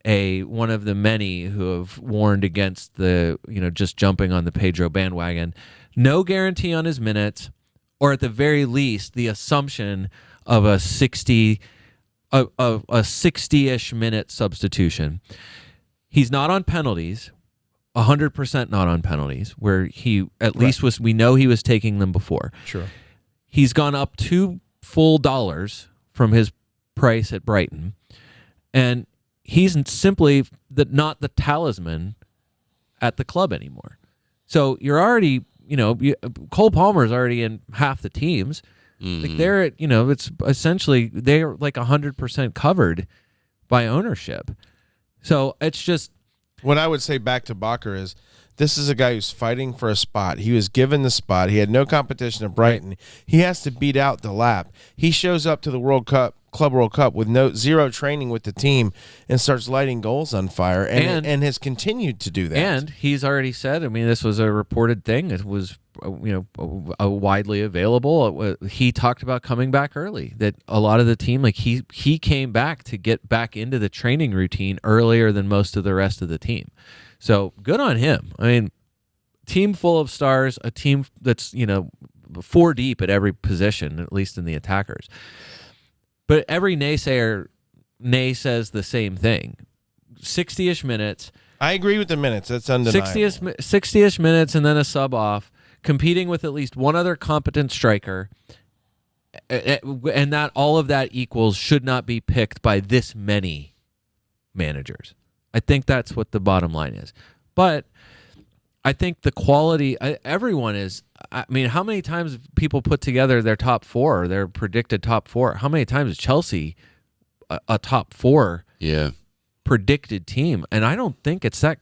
one of the many who have warned against just jumping on the Pedro bandwagon. No guarantee on his minutes, or at the very least, the assumption of a 60-ish minute substitution. He's not on penalties, 100% not on penalties, where he at least was. We know he was taking them before. Sure. He's gone up $2 full from his price at Brighton, and he's simply not the talisman at the club anymore. So you're already, Cole Palmer's already in half the teams. Like they're at, it's essentially they're like 100% covered by ownership. So it's just what I would say back to Bacher is this is a guy who's fighting for a spot. He was given the spot. He had no competition at Brighton. Right. He has to beat out Delap. He shows up to the Club World Cup with zero training with the team and starts lighting goals on fire and has continued to do that. And he's already said, I mean, this was a reported thing. It was widely available. He talked about coming back early, that a lot of the team, like he came back to get back into the training routine earlier than most of the rest of the team. So good on him. I mean, team full of stars, a team that's, 4 deep at every position, at least in the attackers. But every naysayer says the same thing. 60-ish minutes. I agree with the minutes. That's undeniable. 60-ish minutes and then a sub off, competing with at least one other competent striker, and that all of that equals should not be picked by this many managers. I think that's what the bottom line is. But I think the quality, everyone is, I mean, how many times people put together their top 4, their predicted top 4? How many times is Chelsea a top 4 predicted team? And I don't think it's that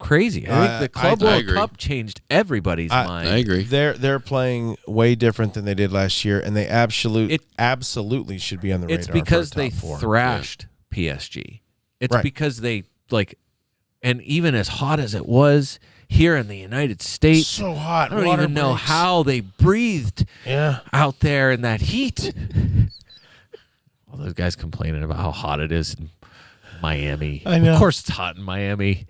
crazy. I think the Club World Cup changed everybody's mind. I agree. They're playing way different than they did last year, and they absolutely should be on the radar. It's because for a they top 4. thrashed PSG. It's because they, and even as hot as it was here in the United States, so hot. I don't even know how they breathed out there in that heat. All those guys complaining about how hot it is in Miami. I know. Of course it's hot in Miami.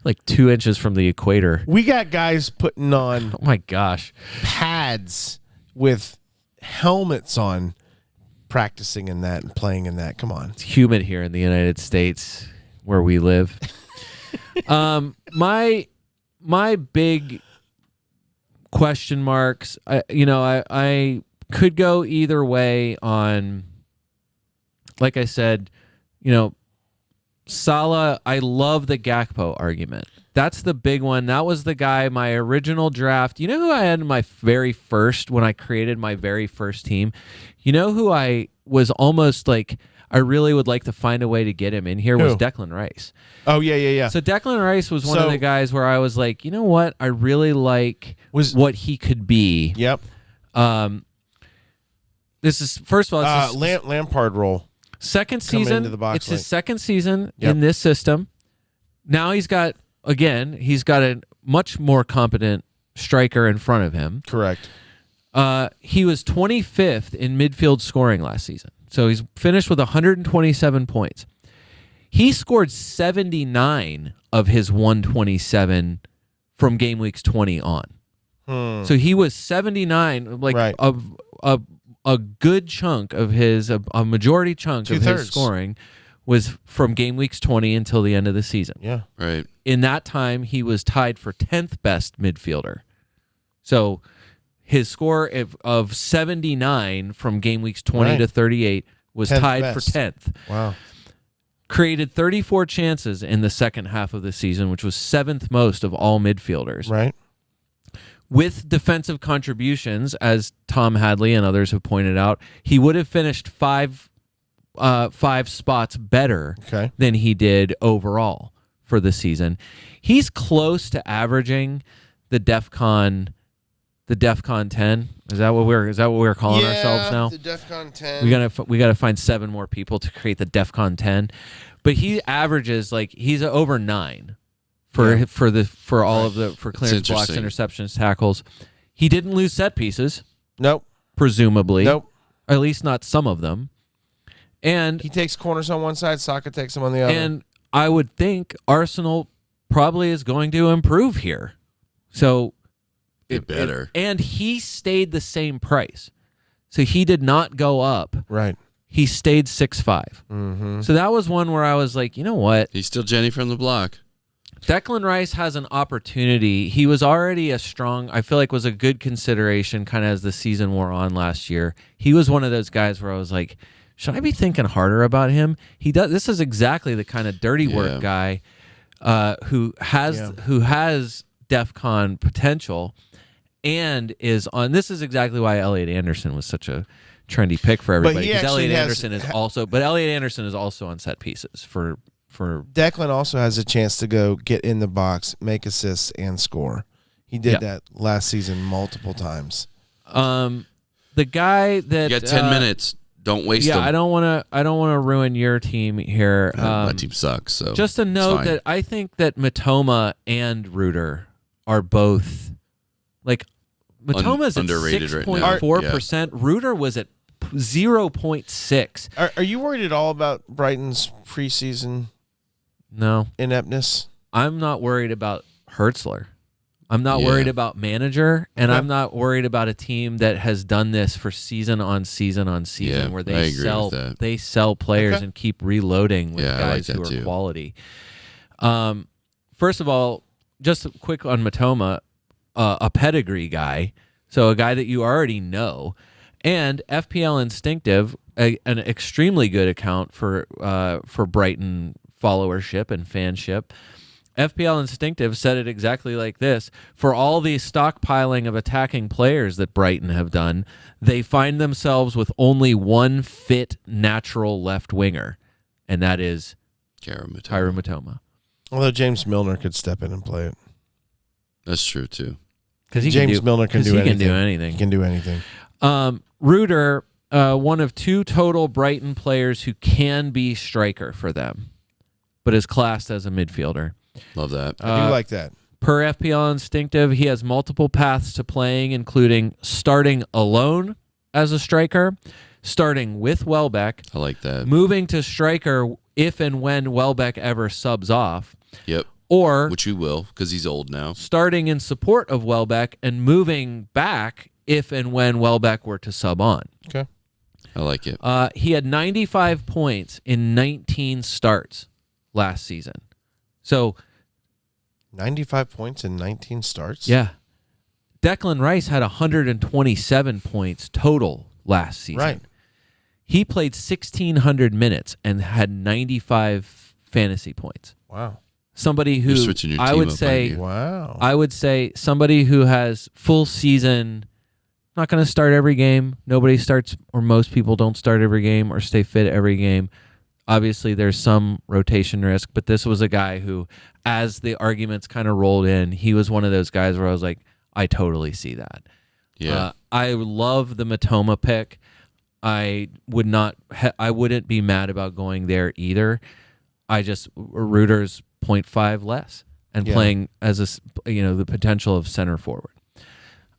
Like 2 inches from the equator. We got guys putting on oh my gosh, pads with helmets on, practicing in that and playing in that. Come on. It's humid here in the United States where we live. My big question marks, I could go either way on, like I said, Salah. I love the Gakpo argument. That's the big one. That was the guy, my original draft. You know who I had in my very first, when I created my very first team? You know who I was almost like, I really would like to find a way to get him in here was Who? Declan Rice. Oh, yeah. So Declan Rice was one of the guys where I was like, you know what? I really like what he could be. Yep. This is, first of all, it's his Lampard role. second Coming season. into the box It's his late. second season Yep. in this system. Now he's got a much more competent striker in front of him. Correct. He was 25th in midfield scoring last season. So he's finished with 127 points. He scored 79 of his 127 from game weeks 20 on. So he was 79, like Right. a good chunk of his, a majority chunk of his Two-thirds. scoring was from game weeks 20 until the end of the season. Yeah. Right. In that time, he was tied for 10th best midfielder. So his score of 79 from game weeks 20 to 38 was 10th tied best. for 10th. Wow. Created 34 chances in the second half of the season, which was 7th most of all midfielders. Right. With defensive contributions, as Tom Hadley and others have pointed out, he would have finished five spots better than he did overall for the season. He's close to averaging the DEFCON 10. Is that what we're calling ourselves now? The DEFCON 10. We gotta find 7 more people to create the DEFCON 10. But he averages he's over 9 for clearance, blocks, interceptions, tackles. He didn't lose set pieces. Nope. Presumably. Nope. At least not some of them. And He takes corners on one side, Saka takes them on the other. and I would think Arsenal probably is going to improve here. So Get better. and he stayed the same price. So he did not go up. Right. He stayed 6'5". Mm-hmm. So that was one where I was like, you know what? He's still Jenny from the block. Declan Rice has an opportunity. He was already I feel like was a good consideration kind of as the season wore on last year. He was one of those guys where I was like, should I be thinking harder about him? This is exactly the kind of dirty work guy who has DEFCON potential and is on. This is exactly why Elliot Anderson was such a trendy pick for everybody. he Because actually Elliot has- Anderson is also on set pieces for Declan also has a chance to go get in the box, make assists, and score. He did that last season multiple times. the guy that You got 10 minutes. Don't waste them. I don't want to ruin your team here. My team sucks. So Just a it's note fine. that I think that Matoma and Reuter are both Matoma's at underrated right now. 6.4%. Reuter was at 0.6. Are you worried at all about Brighton's preseason No, ineptness? I'm not worried about Hertzler. I'm not worried about manager, and I'm not worried about a team that has done this for season on season on season, where I they agree sell with that. they sell players and keep reloading with Yeah, I guys like who that are too. quality. First of all, just quick on Matoma, a pedigree guy, so a guy that you already know, and FPL Instinctive, an extremely good account for Brighton followership and fanship. FPL Instinctive said it exactly like this. For all the stockpiling of attacking players that Brighton have done, they find themselves with only one fit natural left winger, and that is Tyron Matoma. Although James Milner could step in and play it. That's true too. Because Milner can do anything. anything. He can do anything. Reuter, one of 2 total Brighton players who can be striker for them, but is classed as a midfielder. Love that. I do like that. Per FPL Instinctive, he has multiple paths to playing, including starting alone as a striker, starting with Welbeck, I like that. moving to striker if and when Welbeck ever subs off, Yep. or Which you will, because he's old now. starting in support of Welbeck and moving back if and when Welbeck were to sub on. Okay. I like it. He had 95 points in 19 starts last season. So, 95 points in 19 starts? yeah. Declan Rice had 127 points total last season. Right. He played 1,600 minutes and had 95 fantasy points. Wow. Somebody who You're switching your I team would up, say aren't you? Wow. I would say somebody who has full season Not going to start every game. Nobody starts, or most people don't start every game or stay fit every game. Obviously, there's some rotation risk, but this was a guy who, as the arguments kind of rolled in, he was one of those guys where I was like, I totally see that. Yeah. I love the Matoma pick. I wouldn't be mad about going there either. Reuter's 0.5 less and playing as the potential of center forward.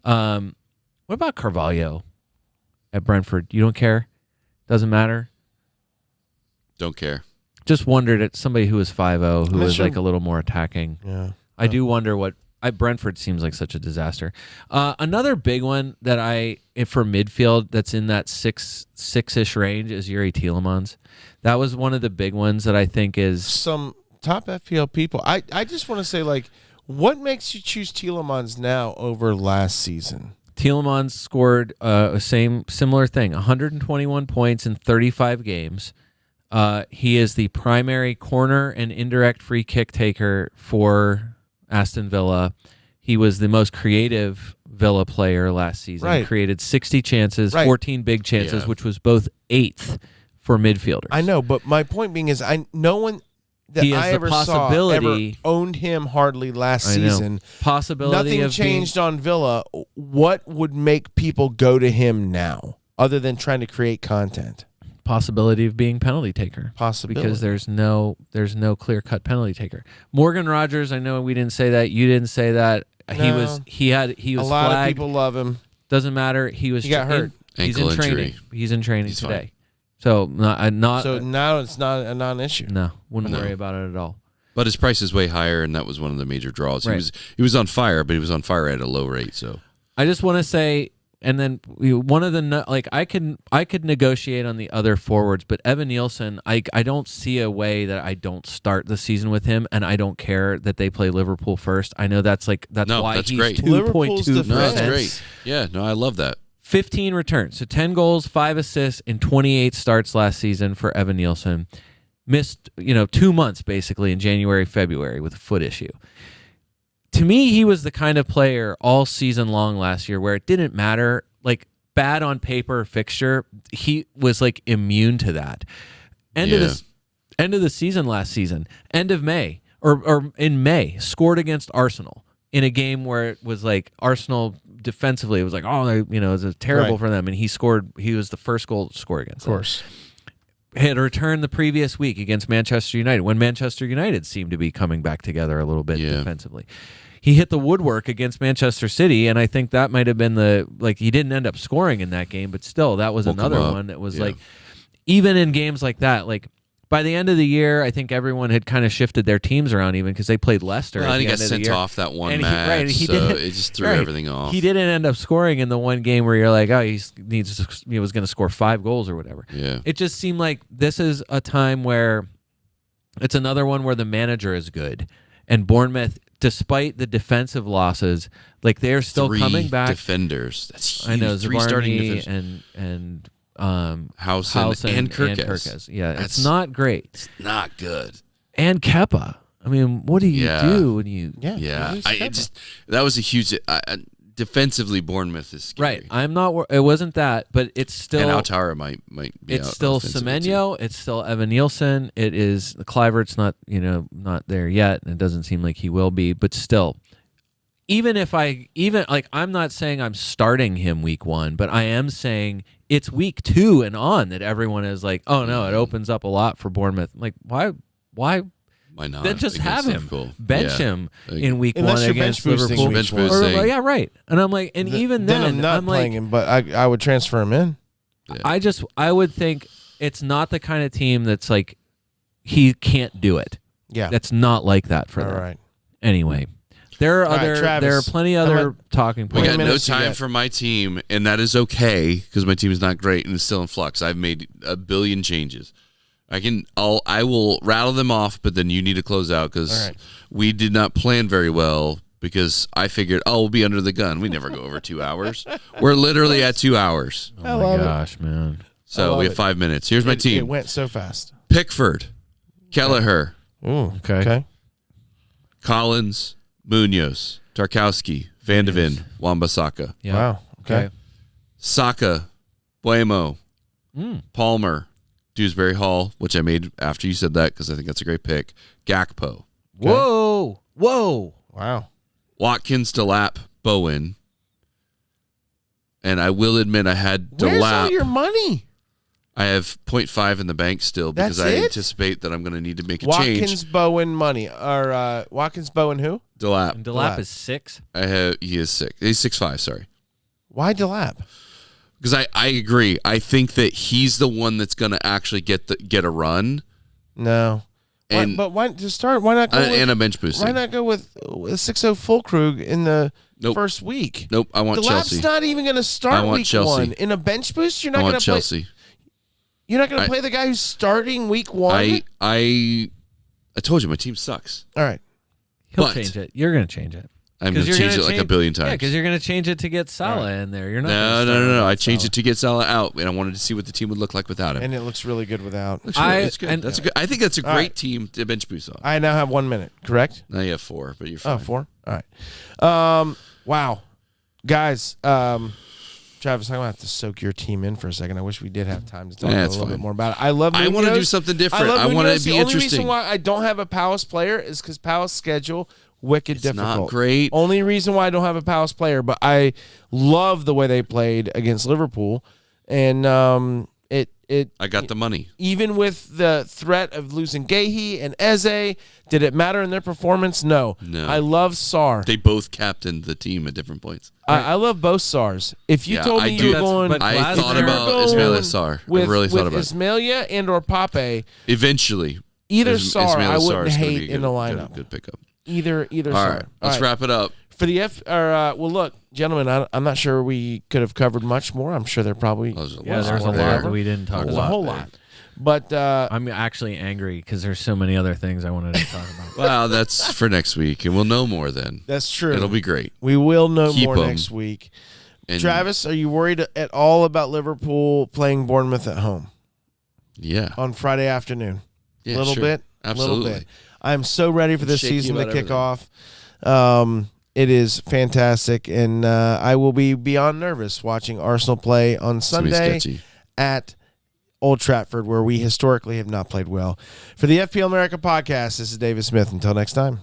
What about Carvalho at Brentford? You don't care? Doesn't matter? Don't care. Just wondered at somebody who was 5'0", who was like a little more attacking. Yeah. I do wonder Brentford seems like such a disaster. Another big one that for midfield that's in that six-ish range is Yuri Tielemans. That was one of the big ones that I think is some top FPL people. I just want to say, like, what makes you choose Tielemans now over last season? Tielemans scored similar thing, 121 points in 35 games. He is the primary corner and indirect free kick taker for Aston Villa. He was the most creative Villa player last season. Right. Created 60 chances, 14 big chances, which was both 8th for midfielders. I know, but my point being is no one that I ever saw ever owned him hardly last season. Possibility Nothing changed on Villa. What would make people go to him now other than trying to create content? Possibility of being penalty taker. Possibility. Because there's no clear-cut penalty taker. Morgan Rogers, I know we didn't say that. You didn't say that. No. He was a lot flagged. of people love him. Doesn't matter. He got hurt. He's in Ankle training. injury. He's in training today. Fine. So So now it's not a non-issue. No, wouldn't worry about it at all. But his price is way higher, and that was one of the major draws. Right. He was on fire, but he was on fire at a low rate. So I just want to say, and then one of the I could negotiate on the other forwards, but Evan Nielsen, I don't see a way that I don't start the season with him, and I don't care that they play Liverpool first. I know that's why that's he's great. 2.2%. No, that's great. Yeah, no, I love that. 15 returns, so 10 goals, 5 assists, and 28 starts last season for Evan Nielsen. Missed 2 months basically in January, February with a foot issue. To me, he was the kind of player all season long last year where it didn't matter, like bad on paper fixture, he was like immune to that. End of the season last season, end of May, or in May, scored against Arsenal in a game where it was like Arsenal defensively, it was like, it was terrible for them, and he scored. He was the first goal to score against them. Of course. Had returned the previous week against Manchester United when Manchester United seemed to be coming back together a little bit defensively. He hit the woodwork against Manchester City, and I think that might have been he didn't end up scoring in that game, but still, that was another one that was like, even in games like that, like by the end of the year, I think everyone had kind of shifted their teams around even because they played Leicester. Well, and he got sent off that one match, it just threw everything off. He didn't end up scoring in the one game where you're like, he was going to score 5 goals or whatever. Yeah. It just seemed like this is a time where it's another one where the manager is good. And Bournemouth, despite the defensive losses, like they're still coming back. Defenders. That's huge. I know, 3 starting defenders. and Housen and Kirkes. Yeah, it's not great. It's not good. And Kepa. I mean, what do you do when you? Yeah. That was a huge. Defensively, Bournemouth is scary. Right. I'm not. It wasn't that, but it's still. And Altara might be. It's still Semenyo. It's still Evan Nielsen. It is Kluivert's not not there yet, and it doesn't seem like he will be. But still, I'm not saying I'm starting him week 1, but I am saying it's week 2 and on that everyone is like, oh no, it opens up a lot for Bournemouth. Like why? Why not? Then just have him. Liverpool. Bench him in week 1 you're against bench boosting Liverpool. week one. Yeah, right. And I'm like, and even then I'm not playing him, but I would transfer him in. Yeah. I would think it's not the kind of team that's like he can't do it. Yeah, that's not like that for them. All right. Anyway, there are there are plenty other talking We points. got no time for my team, and that is okay because my team is not great and it's still in flux. I've made a billion changes. I will rattle them off, but then you need to close out because we did not plan very well because I figured, we'll be under the gun. We never go over 2 hours. We're literally at 2 hours. Oh my gosh, man. So we have 5 minutes. Here's my team. It went so fast. Pickford, Kelleher, Ooh, okay. Collins, Munoz, Tarkowski, Van de Ven, Wan-Bissaka. Yeah. Wow. Okay. Saka, Buemo, Palmer, Dewsbury Hall, which I made after you said that because I think that's a great pick. Gakpo. Okay. Whoa. Wow. Watkins, Delap, Bowen. And I will admit I had Where's all Delap. your money? I have 0.5 in the bank still because That's I it? anticipate that I'm going to need to make a Watkins, change. Bowen, money. Or Watkins, Bowen, who? Delap. And Delap Delap. is 6. He is 6. He's 6'5", sorry. Why Delap? Because I agree. I think that he's the one that's going to actually get a run. No. And- but why to start? Why not go with, And a bench boosting. why not go with 6-0 Fulkrug in the first week? Nope, I want Delap's Chelsea. not even going to start I want week Chelsea. 1 in a bench boost. You're I not going want to play. Chelsea. You're not going to play the guy who's starting week 1. I told you my team sucks. All right. He'll But- change it. You're going to change it. I'm going to change it like a billion times. Yeah, because you're going to change it to get Salah in there. You're not. No. I changed it to get Salah out, and I wanted to see what the team would look like without him. And it looks really good without. It's good. That's a good. I think that's a great right. team to bench boost on. I now have 1 minute, correct? Now you have 4, but you're fine. Oh, 4? All right. Wow. Guys, Travis, I'm going to have to soak your team in for a second. I wish we did have time to talk a it's little bit fine. more about it. I love I want to Munoz. do something different. love I want Munoz. to be The only interesting. reason why I don't have a Palace player is because Palace schedule wicked It's difficult. not great. Only reason why I don't have a Palace player, but I love the way they played against Liverpool, and I got the money. even with the threat of losing Gahey and Eze, did it matter in their performance? No. No. I love Sarr. They both captained the team at different points. I love both Sars. If you Yeah, told I me do. you were going, But I Glasner- thought If about you're Ismail going Sarr. with, I really thought about it. Ismailia and or Pape, Eventually, either Ismail Sarr I Sarr wouldn't is gonna hate be a in the lineup. Good pickup. Either All Sarr. right, let's wrap it up. For the well, look, gentlemen, I'm not sure we could have covered much more. I'm sure there probably There's a Yeah, lot there's a more lot there. that we didn't talk there's about. a whole lot. But I'm actually angry because there's so many other things I wanted to talk about. Well, that's for next week, and we'll know more then. that's true. It'll be great. We will know Keep more 'em. next week. And Travis, are you worried at all about Liverpool playing Bournemouth at home yeah, on Friday afternoon? yeah, A little sure. bit? Absolutely. Little bit. I'm so ready for this Shaky season to about kick everything. off. It is fantastic, and I will be beyond nervous watching Arsenal play on It's gonna be Sunday sketchy. at Old Trafford, where we historically have not played well. For the FPL America podcast, this is David Smith. Until next time.